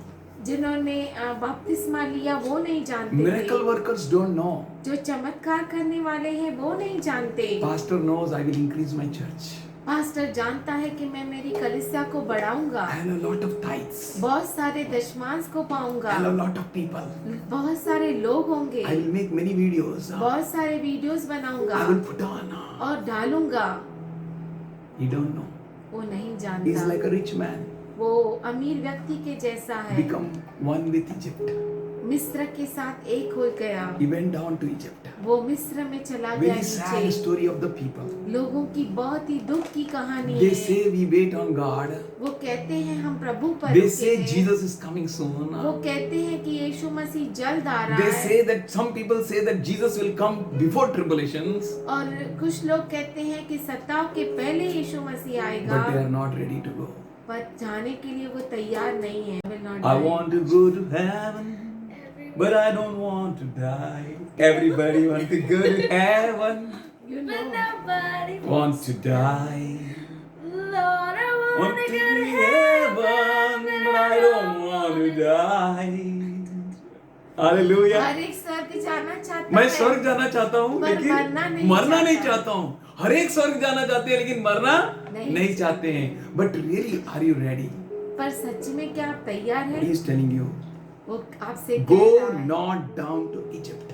जिन्होंने बपतिस्मा लिया वो नहीं जानते Miracle थे। workers don't know. जो चमत्कार करने वाले हैं वो नहीं जानते। Pastor knows I will increase my church. Pastor जानता है कि मैं मेरी कलीसिया को बढ़ाऊंगा, I have a lot of tithes. बहुत सारे दशमांश को पाऊंगा, I have a lot of people. बहुत सारे लोग होंगे, I will make many videos. बहुत सारे वीडियोस बनाऊंगा I will put on. और डालूंगा। You don't know. वो नहीं He is जानता। like a rich man. वो अमीर व्यक्ति के जैसा है, Become one with Egypt. मिस्र के साथ एक हो गया। He went down to Egypt. वो मिस्र में चला गया Very sad नीचे। story of the people. लोगों की बहुत ही दुख की कहानी They है। say we wait on God. वो कहते हैं हम प्रभु पर They रुके say हैं। Jesus is coming soon. वो कहते हैं कि यीशु मसीह जल्द आ रहा They है। say that some people say that Jesus will come before tribulations, और कुछ लोग कहते हैं कि सताव के पहले यीशु मसीह आएगा, but they are not ready to go. पर जाने के लिए वो तैयार नहीं है। Will not I die. want to go to heaven, but I don't want to die. Everybody wants to go to heaven, You know. But nobody wants to die. Lord, I Want wanna to go be to heaven, but I don't want to die. Hallelujah. हर एक स्वर्ग जाना चाहता मैं है, स्वर्ग जाना चाहता हूँ पर लेकिन मरना नहीं चाहता चाहता हूँ। हर एक स्वर्ग जाना चाहते हैं लेकिन मरना नहीं नहीं चाहते हैं। But really are you ready? पर सच में क्या आप तैयार हैं? ही इज टेलिंग यू, वो आपसे गो कह रहा है, नॉट डाउन टू इजिप्ट.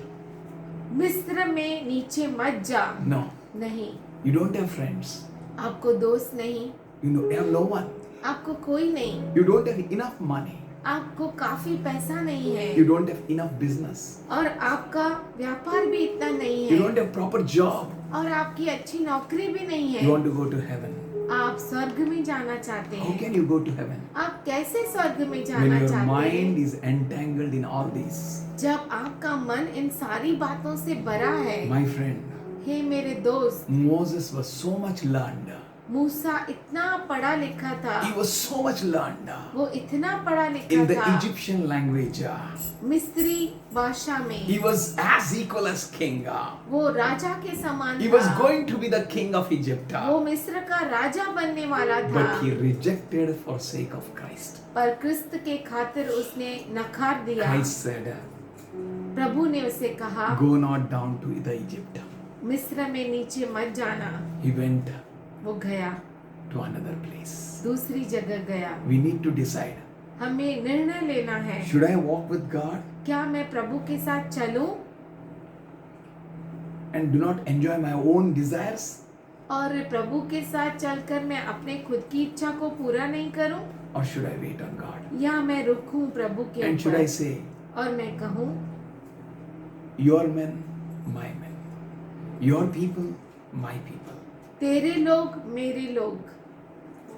मिस्र में नीचे मत जा। नो, नहीं, यू डोंट हैव फ्रेंड्स, आपको दोस्त नहीं, you no have no one, आपको कोई नहीं, you don't have enough money, आपको काफी पैसा नहीं है, you don't have enough business, और आपका व्यापार भी इतना नहीं यू है, डोंट हैव प्रॉपर जॉब, और आपकी अच्छी नौकरी भी नहीं यू है। Want to go to heaven. आप स्वर्ग में जाना चाहते हाउ हैं। Can you go to heaven आप कैसे स्वर्ग में when जाना your चाहते mind हैं is entangled in all these? जब आपका मन इन सारी बातों से भरा है? My friend, हे मेरे दोस्त, Moses was so much learned. मूसा इतना पढ़ा लिखा था, He was so much learned वो इतना पढ़ा लिखा in the था Egyptian language. मिस्री भाषा में। He was as equal as king. वो राजा के समान He was था। going to be the king of Egypt. वो मिस्र का राजा बनने वाला था, But he rejected for sake of Christ. पर क्रिस्त के खातिर उसने नकार दिया। Christ said, प्रभु ने उसे कहा, go not down to the Egypt. मिस्र में नीचे मत जाना। He went वो गया, to another place. दूसरी जगह गया। We need to decide. हमें निर्णय लेना है, Should I walk with God क्या मैं प्रभु के साथ चलूं and do not enjoy my own desires? और प्रभु के साथ चलकर मैं अपने खुद की इच्छा को पूरा नहीं करूं, Or should I wait on God? या मैं रुकूं प्रभु के And should I ऊपर say, और मैं कहूं, your men, my men, your people, my people? तेरे लोग मेरे लोग,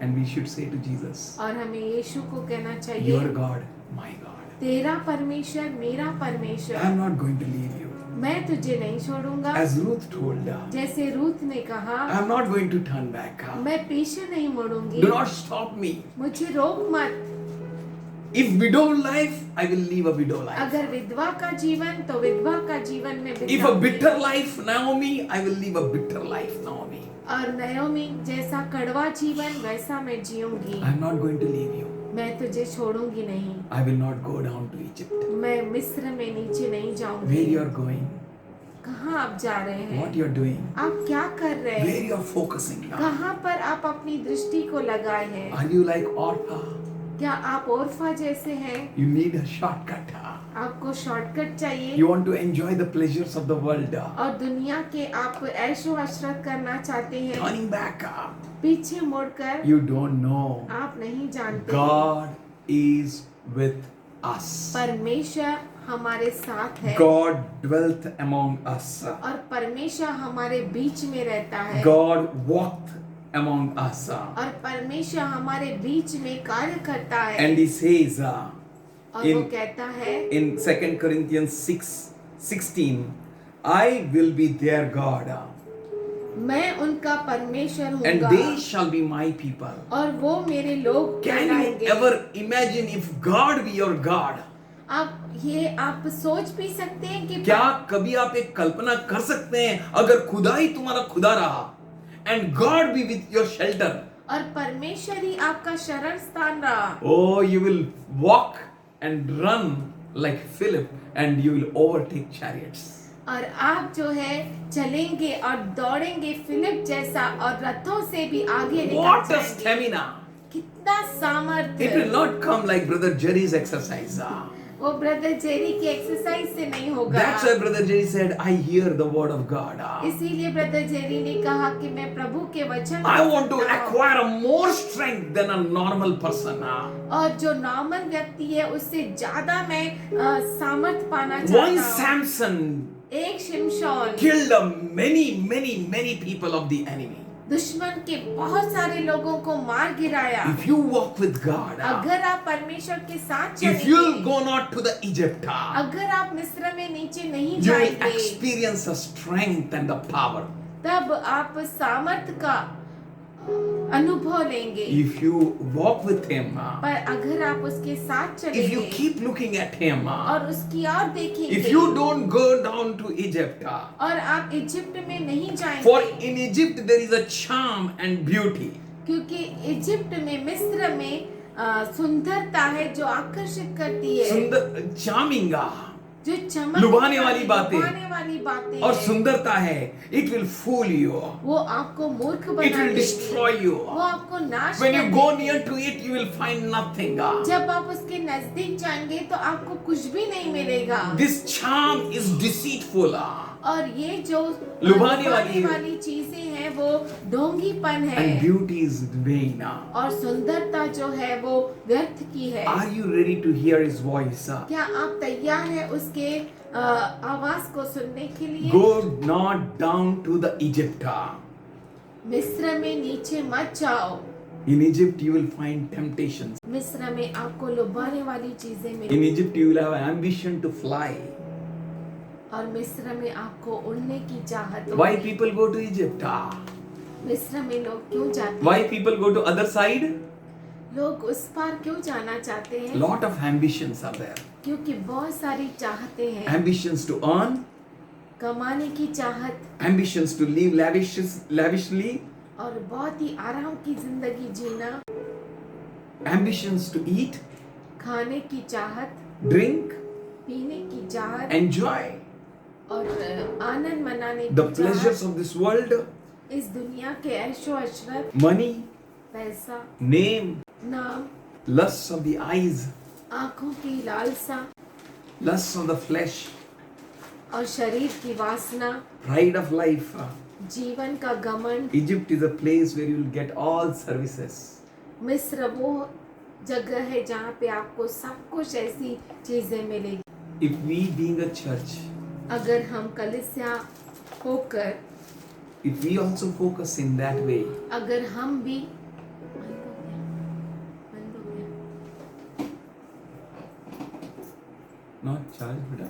And we should say to Jesus, और हमें यीशु को कहना your चाहिए, God, my God. तेरा परमेश्वर मेरा परमेश्वर, I am not going to leave you. मैं तुझे नहीं छोड़ूंगा। As Ruth told, जैसे रूथ ने कहा, I am not going to turn back. मैं पीछे नहीं मुड़ूंगी, Do not stop me. मुझे रोक मत। If widow life, I will live a widow life. अगर विधवा का जीवन तो विधवा का जीवन में If a बिताऊंगी। bitter life, Naomi, I will live a bitter life, Naomi. और नयोमी जैसा कड़वा जीवन वैसा मैं जीऊंगी। I am not going to leave you. मैं तुझे छोड़ूंगी नहीं। I will not go down to Egypt. मैं मिस्र में नीचे नहीं जाऊंगी। Where you are going? कहाँ आप जा रहे हैं? What you are doing? आप क्या कर रहे Where हैं? you are focusing now? कहाँ पर आप अपनी दृष्टि को लगाए हैं? Are you like Orpha? क्या आप ओरफा जैसे हैं? You need a shortcut. आपको शॉर्टकट चाहिए You want to enjoy the pleasures of the world. और दुनिया के आप ऐशो अशरत करना चाहते हैं। Turning back. पीछे मुड़कर You don't know. आप नहीं जानते। God is with us. परमेश्वर हमारे साथ है God dwelt among us. और परमेश्वर हमारे बीच में रहता है God walked among us. और परमेश्वर हमारे बीच में कार्य करता है And he says और वो in कहता है in 2 Corinthians 6:16, I will be their God, मैं उनका परमेश्वर and हूँगा they shall be my people. और वो मेरे लोग Can you कहलाएंगे। ever imagine if God be your God? आप सोच भी सकते हैं कि क्या कभी आप एक कल्पना कर सकते हैं अगर खुदा ही तुम्हारा खुदा रहा and God be with your shelter? और परमेश्वर ही आपका शरण स्थान रहा Oh, you will walk and run like Philip and you will overtake chariots. और आप जो है चलेंगे और दौड़ेंगे फिलिप जैसा और रथों से भी आगे निकल What a जाएंगे। stamina! कितना सामर्थ्य। It will not come like Brother Jerry's exercise. वो ब्रदर जेरी की एक्सरसाइज से नहीं होगा। That's why Brother Jerry said, I hear the word of God. इसीलिए ब्रदर जेरी ने कहा कि मैं प्रभु के वचन को I want to सुनता हूँ। acquire a more strength than a normal person. और जो नॉर्मल व्यक्ति है उससे ज्यादा मैं सामर्थ पाना One चाहता हूँ। Samson एक शिमशोन killed many people of the enemy. दुश्मन के बहुत सारे लोगों को मार गिराया। If you walk with God, अगर आप परमेश्वर के साथ if you चलेंगे, go not to the Egypt, अगर आप मिस्र में नीचे नहीं you will जाएंगे, experience the strength and the power. तब आप सामर्थ का अनुभव लेंगे। If you walk with Him, पर अगर आप उसके साथ if you चलेंगे keep looking at Him, और उसकी ओर देखेंगे, if you don't go down to Egypt, और आप इजिप्ट में नहीं for जाएंगे, in Egypt there is a charm and beauty. क्योंकि इजिप्ट में मिस्र में सुंदरता है जो आकर्षित करती है, सुंदर charming जो चमक लुभाने वाली बातें लुभाने वाली बातें और हैं। सुंदरता है. It will fool you. वो आपको मूर्ख It बना will देगी, destroy you. वो आपको नाश When कर you go देगी। near to it, you will find nothing. जब आप उसके नजदीक जाएंगे तो आपको कुछ भी नहीं मिलेगा। This charm is deceitful. और ये जो लुभाने वाली है। वाली चीजें हैं वो ढोंगीपन है And beauty is vain. और सुंदरता जो है वो व्यर्थ की है। Are you ready to hear His voice? क्या आप तैयार हैं उसके आवाज को सुनने के लिए? Go not down to the Egypt. मिस्र में नीचे मत जाओ। In Egypt you will find temptations. मिस्र में आपको लुभाने वाली चीजें In मिलेंगी Egypt you will have ambition to fly. और मिस्र में आपको उड़ने की चाहत Why होगी। people go to Egypt? मिस्र में लोग क्यों जाते Why हैं? people go to other side? लोग उस पार क्यों जाना चाहते हैं? Lot of ambitions are there. क्योंकि बहुत सारी चाहते हैं। Ambitions to earn, कमाने की चाहत ambitions to live lavishly, और बहुत ही आराम की जिंदगी जीना, ambitions to eat, खाने की चाहत, drink, पीने की चाहत enjoy और आनंद मनाने the की pleasures चाहत, of this world, इस दुनिया के ऐशो अशरत, money, पैसा, name, नाम, lusts of the eyes, आंखों की लालसा lusts of the flesh, और शरीर की वासना, pride of life. जीवन का घमंड। Egypt is a place where you will get all services. मिस्र वो जगह है जहाँ पे आपको सब कुछ ऐसी चीजें मिलेगी। If we being a church, अगर हम कलीसिया होकर, if we also focus in that way, अगर हम भी बंद हो गया। not charge beta.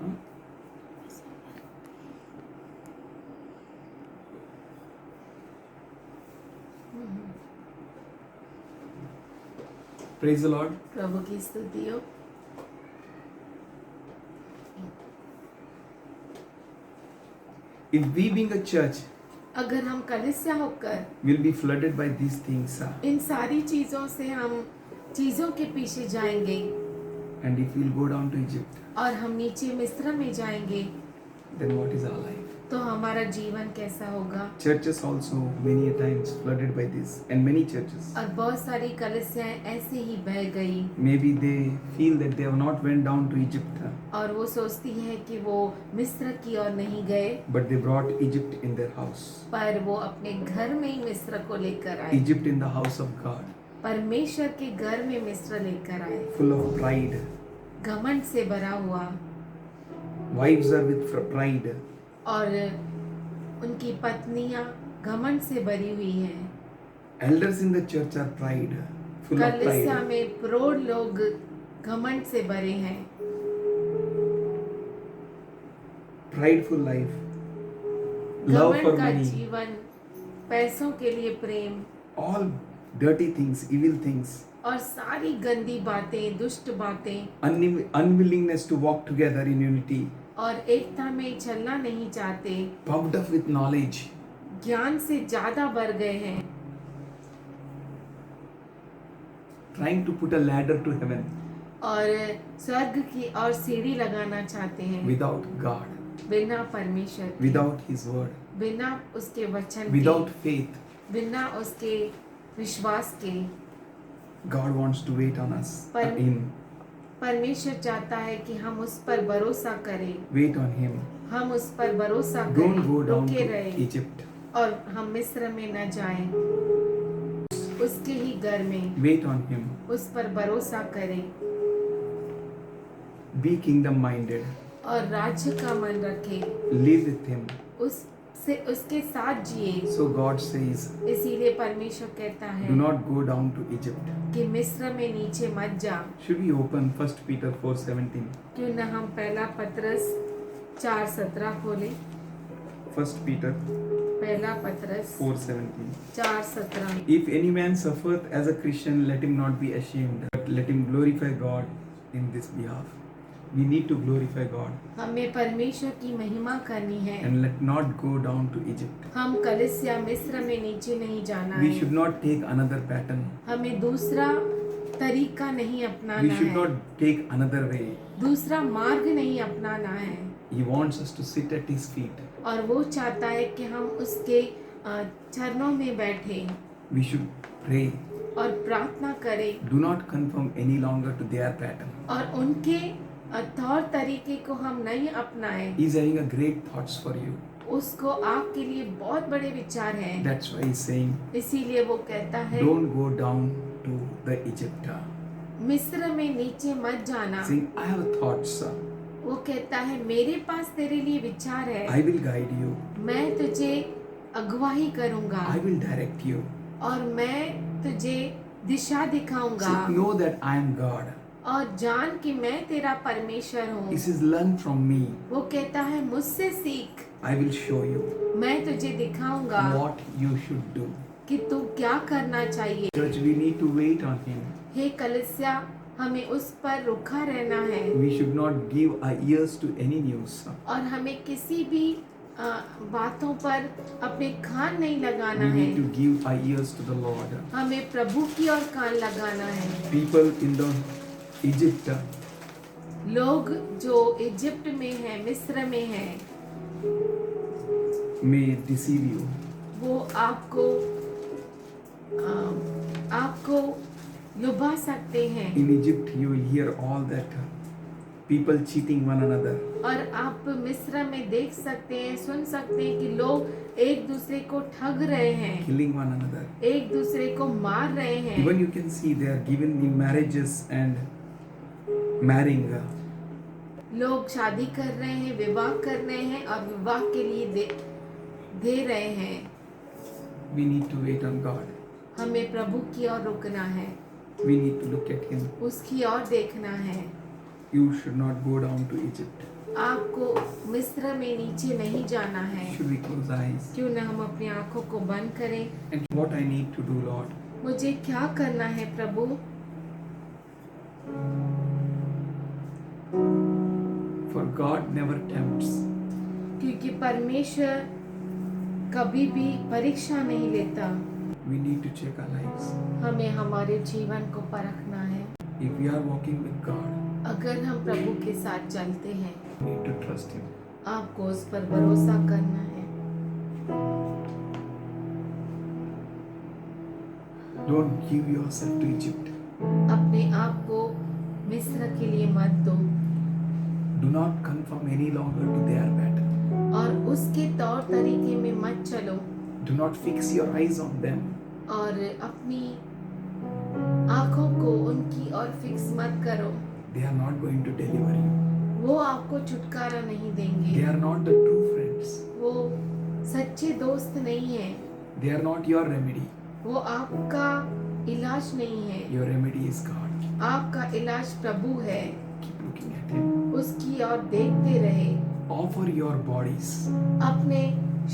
Huh? Praise the Lord. प्रभु की स्तुति हो। If we being a church अगर हम कलीसिया होकर will be flooded by these things, इन सारी चीजों से हम चीजों के पीछे जाएंगे and if we'll go down to Egypt, और हम नीचे मिस्र में जाएंगे, then what is our life? तो हमारा जीवन कैसा होगा। Churches also many a times flooded by this, and many churches. और बहुत सारी कलीसियाएं ऐसे ही बह गई Maybe they feel that they have not went down to Egypt, और वो सोचती है कि वो मिस्र की ओर नहीं गए, but they brought Egypt in their house. पर वो अपने घर में ही मिस्र को लेकर आए। Egypt in the house of God, परमेश्वर के घर में मिस्र लेकर आए, full of pride. घमंड से भरा हुआ, Wives are with pride. और उनकी पत्नियां घमंड से भरी हुई हैं। Elders in the church are pride, full of कलीसिया pride. में प्रौढ़ लोग घमंड से भरे हैं। Prideful life, love for घमंड का money, जीवन, पैसों के लिए प्रेम all dirty things, evil things, और सारी गंदी बातें, दुष्ट बातें, unwillingness to walk together in unity, और एकता में चलना नहीं चाहते, puffed up with knowledge, ज्ञान से ज्यादा बढ़ गए हैं, trying to put a ladder to heaven और स्वर्ग की और सीढ़ी लगाना चाहते हैं without God, बिना परमेश्वर के, without His word, बिना उसके वचन without के, faith. बिना उसके विश्वास के। God wants to wait on us, पर- Him, परमेश्वर चाहता है कि हम उस पर भरोसा करें, wait on Him. हम उस पर भरोसा Don't करें, go down रुके to रहे Egypt. और हम मिस्र में न जाएं, उसके ही घर में Wait on Him. उस पर भरोसा करें Be kingdom minded. और राज्य का मन रखें, Live with Him. उसके साथ जिए। So God says, इसीलिए परमेश्वर कहता do है not go down to Egypt. कि मिस्र में नीचे मत जा। Should we open 1 Peter 4:17? क्यों न हम पहला पत्रस 4:17 खोलें। 1 Peter पहला पत्रस 4:17. 4:17। If any man suffereth as a Christian, let him not be ashamed, but let him glorify God in this behalf. We need to glorify God हमें परमेश्वर की महिमा करनी है। and let not go down to Egypt. हम कलीसिया मिस्र में नीचे नहीं जाना We है। should not take another pattern. हमें दूसरा तरीका नहीं We अपनाना should है, not take another way. दूसरा मार्ग नहीं अपनाना है। He wants us to sit at His feet. और वो चाहता है कि हम उसके चरणों में बैठे We should pray. और प्रार्थना करें Do not conform any longer to their pattern. और उनके तौर तरीके को हम नहीं अपनाएं। He is having a great thoughts for you. उसको आपके लिए बहुत बड़े विचार हैं। That's why He's saying, इसीलिए वो कहता है don't go down to the Egypt. मिस्र में नीचे मत जाना। Saying, I have thoughts. वो कहता है मेरे पास तेरे लिए विचार है, I will guide you. मैं तुझे अगुवाही करूंगा I will direct you. और मैं तुझे दिशा दिखाऊंगा। Say, know that I am God. और जान कि मैं तेरा परमेश्वर हूँ। He says, learn from me. वो कहता है मुझसे सीख, I will show you मैं तुझे दिखाऊंगा what you should do. कि तू क्या करना चाहिए। Church, we need to wait on Him. हे कलीसिया, हमें उस पर रुका रहना है We should not give our ears to any news. और हमें किसी भी बातों पर अपने कान नहीं लगाना We है। need to give our ears to the Lord. हमें प्रभु की ओर कान लगाना है। People in the Egypt, लोग जो इजिप्ट में है, मिस्र में है, may deceive you. वो आपको लुभा सकते हैं। In Egypt, you will hear all that people cheating one another. और आप मिस्र में देख सकते हैं, सुन सकते हैं कि लोग एक दूसरे को ठग रहे हैं, Killing one another. एक दूसरे को मार रहे हैं। Even you can see they are given in marriages and marrying. लोग शादी कर रहे हैं, विवाह कर रहे हैं और विवाह के लिए दे रहे हैं। We need to wait on God. हमें प्रभु की ओर रुकना है, We need to look at Him. उसकी ओर देखना है। you should not go down to Egypt. आपको मिस्र में नीचे नहीं जाना है। Should we close our eyes? क्यों न हम अपनी आंखों को बंद करें। And what I need to do, Lord? मुझे क्या करना है प्रभु? For God never tempts. क्योंकि परमेश्वर कभी भी परीक्षा नहीं लेता। We need to check our lives. हमें हमारे जीवन को परखना है। If we are walking with God, अगर हम प्रभु के साथ चलते हैं, we need to trust Him. आपको उस पर भरोसा करना है। Don't give yourself to Egypt. अपने आप को मिस्र के लिए मत दो Do not conform any longer to their pattern. और उसके तौर तरीके में मत चलो Do not fix your eyes on them. और अपनी आंखों को उनकी ओर फिक्स मत करो। They are not going to deliver you. वो आपको छुटकारा नहीं They देंगे। are not the true friends. वो सच्चे दोस्त नहीं है। They are not your remedy. वो आपका इलाज नहीं है। Your remedy is God. आपका इलाज प्रभु है। Keep looking at Him. उसकी ओर देखते रहे। Offer your bodies अपने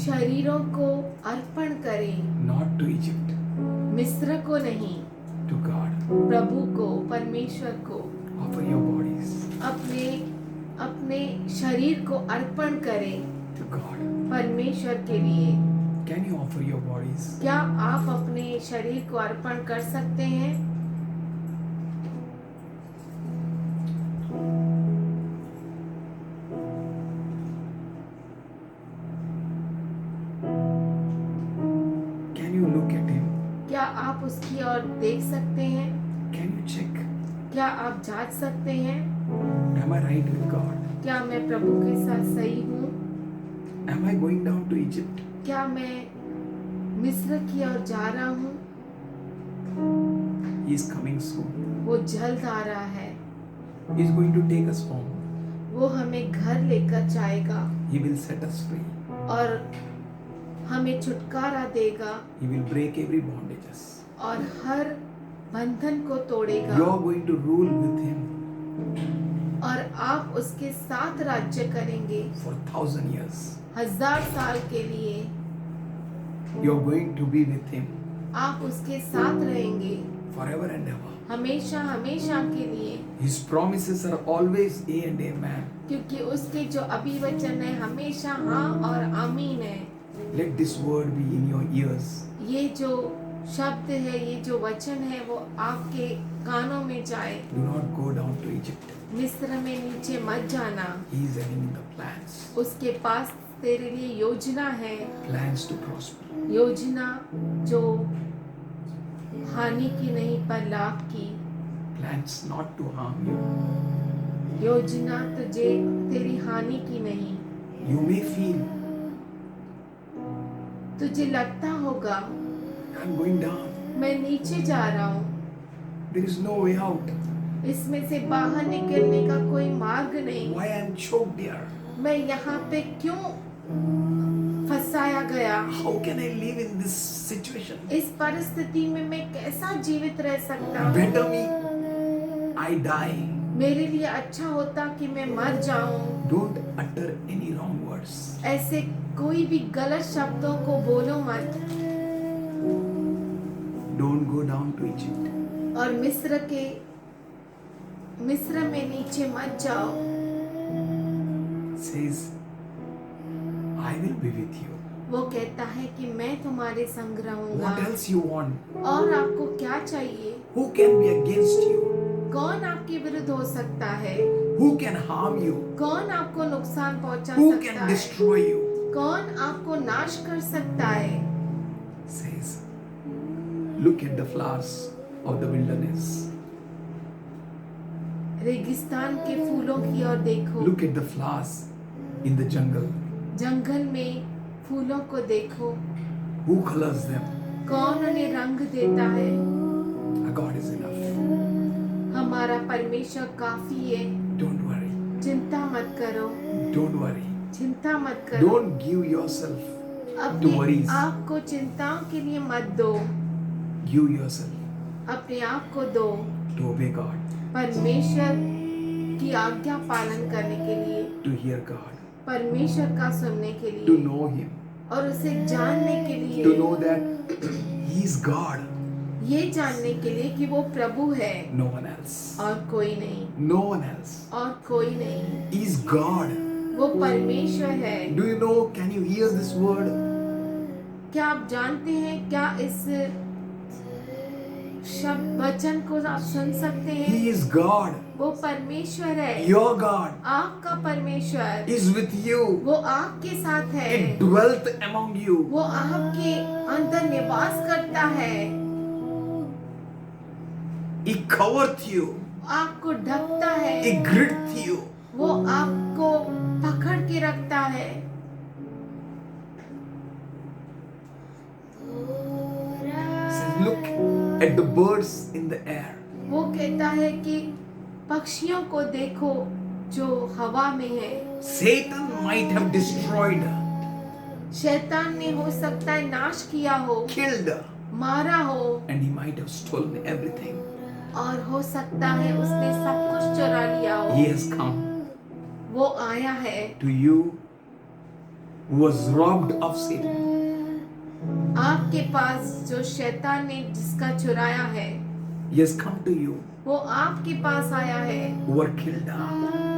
शरीरों को अर्पण करें, not to Egypt, मिस्र को नहीं, to God. प्रभु को, परमेश्वर को। Offer your bodies अपने शरीर को अर्पण करें to God. परमेश्वर के लिए। Can you offer your bodies? क्या आप अपने शरीर को अर्पण कर सकते हैं? Can you look at Him? क्या आप उसकी ओर देख सकते हैं? Can you check? क्या आप जांच सकते हैं? Am I right with God? क्या मैं प्रभु के साथ सही हूँ? Am I going down to Egypt? क्या मैं मिस्र की ओर जा रहा हूँ? He is coming soon. वो जल्द आ रहा है। He is going to take us home. वो हमें घर लेकर जाएगा He will set us free. और हमें छुटकारा देगा He will break every bondages. और हर बंधन को तोड़ेगा। You are going to rule with Him और आप उसके साथ राज्य करेंगे for 1,000 years. 1000 साल के लिए। You are going to be with Him आप उसके साथ रहेंगे forever and ever. हमेशा हमेशा के लिए, His promises are always A and Amen. क्योंकि उसके जो अभिवचन है हमेशा हाँ और आमीन है। Let this word be in your ears. ये जो शब्द है, ये जो वचन है, वो आपके कानों में जाए। Do not go down to Egypt. मिस्र में नीचे मत जाना। He is having the plans. उसके पास तेरे लिए योजना है, Plans to prosper. योजना जो हानि की नहीं पर लाभ की। Plans not to harm you. योजना तुझे तेरी हानि की नहीं। You may feel, तुझे लगता होगा I'm going down. मैं नीचे जा रहा हूँ, There is no way out. इसमें से बाहर निकलने का कोई मार्ग नहीं। Why I'm choked here? मैं यहाँ पे क्यों फंसाया गया? How can I live in this situation? इस परिस्थिति में मैं कैसा जीवित रह सकता हूँ? Better me, I die. मेरे लिए अच्छा होता कि मैं मर जाऊं। Don't utter any wrong words. ऐसे कोई भी गलत शब्दों को बोलो मत। Don't go down to Egypt. और मिस्र में नीचे मत जाओ। Says, I will be with you. वो कहता है कि मैं तुम्हारे संग रहूंगा। What else you want? और आपको क्या चाहिए? Who can be against you? कौन आपके विरुद्ध हो सकता है? Who can harm you? कौन आपको नुकसान पहुंचा Who सकता can है? destroy you? कौन आपको नाश कर सकता है? Says, look at the flowers of the wilderness. रेगिस्तान के फूलों की ओर देखो। Look at the flowers in the jungle. जंगल में फूलों को देखो। Who colors them? कौन उन्हें रंग देता है? Our God is enough. हमारा परमेश्वर काफी है। Don't worry. चिंता मत करो। Don't worry. चिंता मत करो। Don't give yourself to अपने worries. आप को चिंताओं के लिए मत दो। Give yourself अपने आप को दो। to obey God. परमेश्वर की आज्ञा पालन करने के लिए, to hear God, परमेश्वर का सुनने के to लिए know Him, और उसे जानने के लिए, to know that He is God, ये जानने के लिए कि वो प्रभु है no one else, और कोई नहीं, no one else. और कोई नहीं, He is God. वो परमेश्वर है। Do you know? Can you hear this word? क्या आप जानते हैं, क्या इस शब्द वचन को आप सुन सकते हैं? He is God. वो परमेश्वर है, Your God आपका परमेश्वर, is with you. वो आपके साथ है, It dwelt among you. वो आपके अंदर निवास करता है, He covered you. आपको ढकता है, He gripped you. वो आपको पकड़ के रखता है। Says, look at the birds in the air. वो कहता है कि पक्षियों को देखो जो हवा में है। Satan might have destroyed, शैतान ने हो सकता है नाश किया हो, killed, मारा हो, and he might have stolen everything. और हो सकता है उसने सब कुछ चुरा लिया हो। He has come वो आया है to you who was robbed of Satan. आपके पास, जो शैतान ने जिसका चुराया है, He has come to you वो आपके पास आया है। who were killed.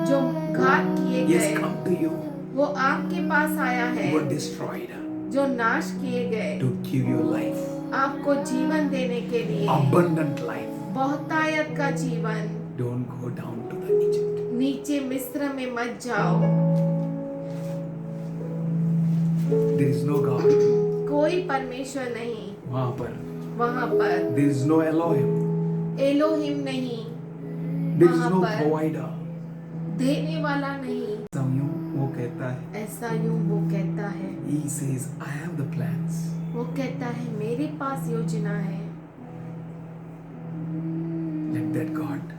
जो घात किए He has गए, come to you वो आपके पास आया है। who were destroyed जो नाश किए गए, to give you life, आपको जीवन देने के लिए, abundant life. बहुतायत का जीवन। Don't go down to the Egypt. नीचे मिस्र में मत जाओ। There is no God. कोई परमेश्वर नहीं वहाँ पर. वहाँ पर, There is no Elohim. Elohim नहीं, There is वहाँ no पर। provider. देने वाला नहीं। समयूं वो कहता है. ऐसा यूं वो कहता है, He says, I have the plans. वो कहता है मेरे पास योजना है। Let that God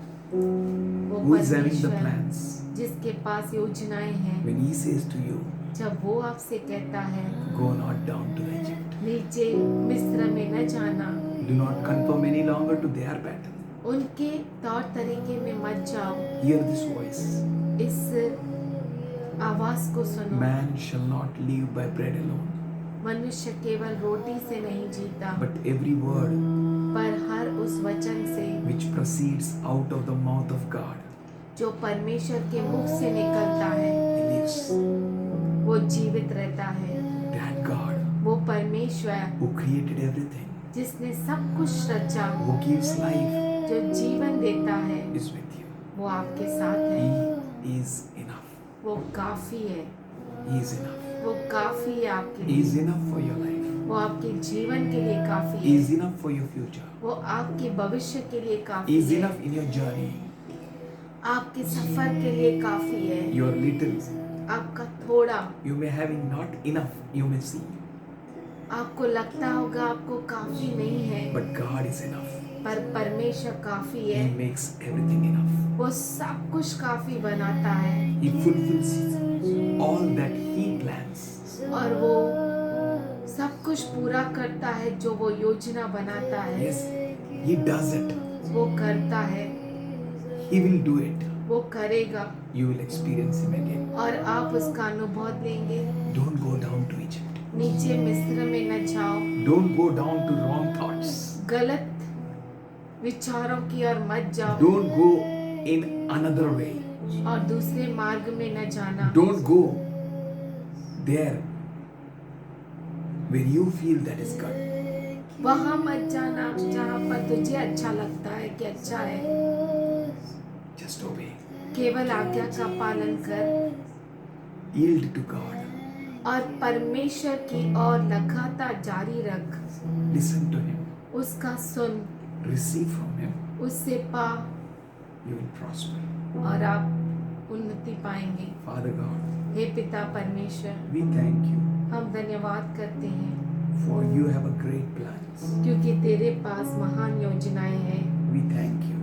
वो who is having the परमेश्वर plans, जिसके पास योजनाएं हैं, when He says to you, जब वो आपसे कहता है go not down to Egypt. नीचे मिस्र में न जाना, Do not conform any longer to their pattern. उनके तौर तरीके में मत जाओ। Hear this voice. इस आवाज को सुनो। Man shall not live by bread alone, मनुष्य केवल रोटी से नहीं जीता, but every word पर हर उस वचन से which proceeds out of the mouth of God. जो परमेश्वर के मुख से निकलता है, He lives. वो जीवित रहता है। That God वो परमेश्वर who created everything, जिसने सब कुछ रचा, who gives life, जो जीवन देता है, is with you. वो आपके साथ है। He is enough. वो काफी है, He is enough. वो काफी है आपके He लिए, is enough for your life. वो आपके जीवन के लिए काफी He है, is enough for your future. वो आपके भविष्य के लिए He काफी is है, enough in your journey. आपके सफर के लिए काफी है। Your little, आपका थोड़ा, you may having not enough, you may see, आपको लगता होगा आपको काफी नहीं है, but God is enough. पर परमेश्वर काफी He है। makes everything enough. वो सब कुछ काफी बनाता है, He fulfills all that He plans. और वो सब कुछ पूरा करता है जो वो योजना बनाता है। Yes, He does it. वो करता है, He will do it. वो करेगा, You will experience Him again. और आप उसका अनुभव लेंगे। Don't go down to Egypt. नीचे मिस्र में न जाओ, Don't go down to wrong thoughts. गलत विचारों की ओर मत जाओ, Don't go in another way. और दूसरे मार्ग में न जाना। Don't go there where you feel that is good. वहां मत जाना जहां पर तुझे अच्छा लगता है कि अच्छा है। Just obey. केवल आज्ञा का पालन कर Yield to God. और परमेश्वर की ओर लगातार जारी रख। Listen to Him. उसका सुन, Receive from Him. उससे पा, You will prosper. और आप उन्नति पाएंगे। Father God, हे पिता परमेश्वर, we thank you हम धन्यवाद करते हैं for you have a great plans. क्योंकि तेरे पास महान योजनाएं हैं। We thank you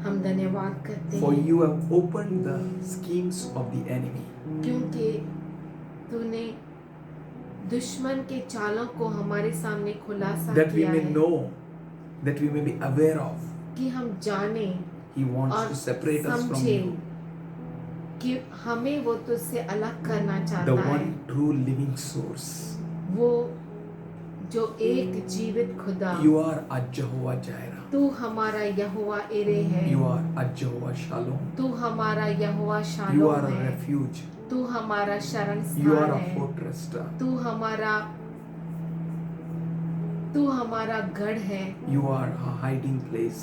हम धन्यवाद करते for हैं you have opened the schemes of the enemy. क्योंकि तूने दुश्मन के चालों को हमारे सामने खुलासा That we किया may है, know, that we may be aware of, कि हम जाने He wants और to separate us from समझे you. कि हमें वो तुझसे अलग करना The चाहता है। one true living source. वो जो एक जीवित खुदा, You are a Jehovah Jireh. तू हमारा यहोवा इरे है, You are a Jehovah Shalom. तू हमारा यहोवा You शालोम are a है, refuge. तू हमारा शरण You are स्थान a है, fortress. तू हमारा गढ़ है, You are a hiding place.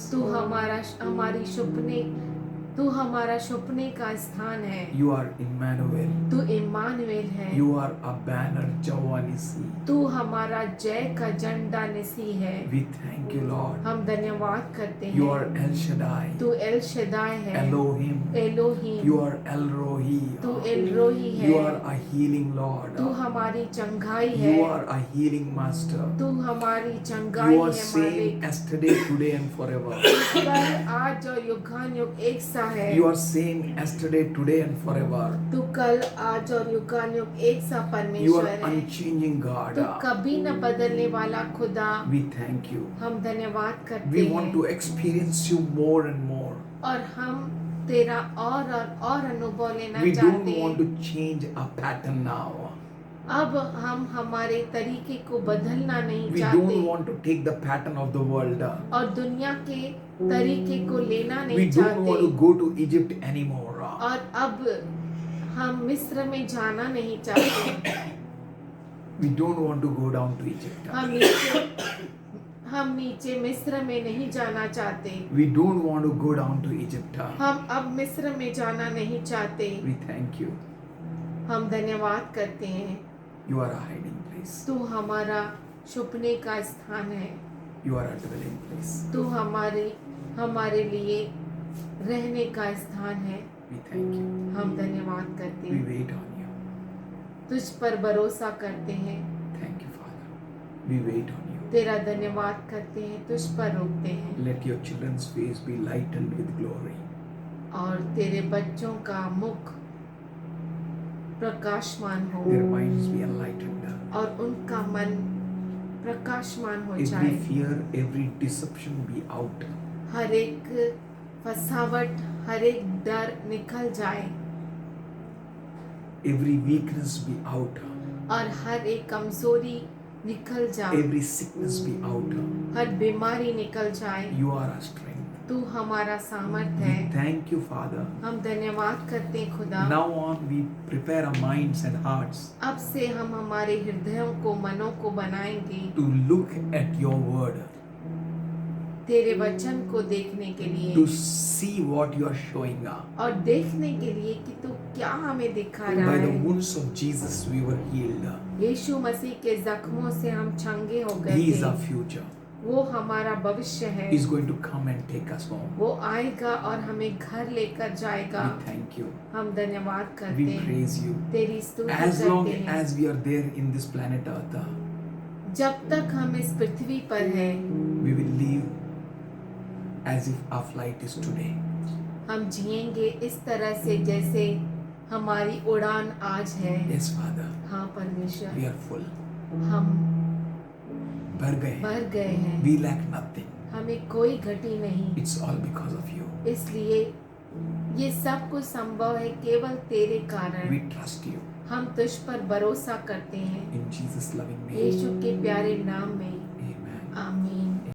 तू हमारा छुपने का स्थान है, You are Emmanuel. तू इम्मानुएल है, You are a banner, Jehovah Nissi. तू हमारा जय का झंडा निसी है। We thank you, Lord. हम धन्यवाद करते You हैं। are El Shaddai. तू एल शदाय है, Elohim. Elohim, You are El Rohi. तू एल रोही है, You are a healing Lord. तू हमारी चंगाई है, You are a healing Master. तू हमारी चंगाई You are है same मालिक। yesterday, today, and forever. कल आज और युगानुयुग एक सा है। You are same yesterday, today, and forever. तू कल आज और युगानुयुग एक सा You परमेश्वर are है। unchanging God. तू कभी न बदलने वाला खुदा। We thank you. हम धन्यवाद करते We हैं want to experience you more and more. और हम तेरा और अनुभव लेना We चाहते don't want हैं। to change our pattern now. अब हम हमारे तरीके को बदलना नहीं We चाहते don't want to take the pattern of the world. और दुनिया के तरीके को लेना We नहीं don't want to चाहते go to Egypt anymore. और अब हम मिस्र में जाना नहीं चाहते। We don't want to go down to Egypt. हम नीचे मिस्र में नहीं जाना चाहते। We don't want to go down to Egypt. हम अब मिस्र में जाना नहीं चाहते। We thank you. हम धन्यवाद करते हैं। You are a hiding place. तू हमारा छुपने का स्थान है, You are a dwelling place. तू हमारे लिए रहने का स्थान है। We thank you. हम धन्यवाद करते We हैं, wait on you. तुझ पर भरोसा करते हैं, Thank you, Father. We wait on you. तेरा धन्यवाद करते हैं, तुझ पर रोकते हैं Let your children's face be lightened with glory. और तेरे बच्चों का मुख प्रकाशमान हो Their minds be enlightened. और उनका मन प्रकाशमान हो Every जाए। fear, every deception be out. हर एक फसावट, हर एक डर निकल जाए Every weakness be out. और हर एक कमजोरी निकल जाए, Every sickness be out. हर बीमारी निकल जाए। You are our strength. तू हमारा सामर्थ We है। thank you, Father. हम धन्यवाद करते हैं खुदा। Now on, we prepare our minds and hearts अब से हम हमारे हृदयों को, मनों को बनाएंगे to look at your word, तेरे वचन को देखने के लिए to see what you are showing us. और देखने के लिए कि तू क्या हमें दिखा रहा By the है। wounds of Jesus, we were healed. यीशु मसीह के जख्मों से हम चंगे हो गए He is our थे। future. वो हमारा भविष्य है। He is going to come and take us home. वो आएगा और हमें घर लेकर जाएगा। We thank you. हम धन्यवाद करते We हैं, praise you. तेरी स्तुति As long करते हैं। as we are there in this planet Earth, जब तक हम इस पृथ्वी पर हैं, we will live as if our flight is today. हम जिएंगे इस तरह से जैसे हमारी उड़ान आज है। Yes, Father. हाँ परमेश्वर, We are full. हम भर गए. भर गए हैं, We lack nothing. हमें कोई घटी नहीं। It's all because of you. इसलिए ये सब कुछ संभव है केवल तेरे कारण। We trust you. हम तुझ पर भरोसा करते हैं In Jesus' loving name. यीशु के प्यारे नाम में।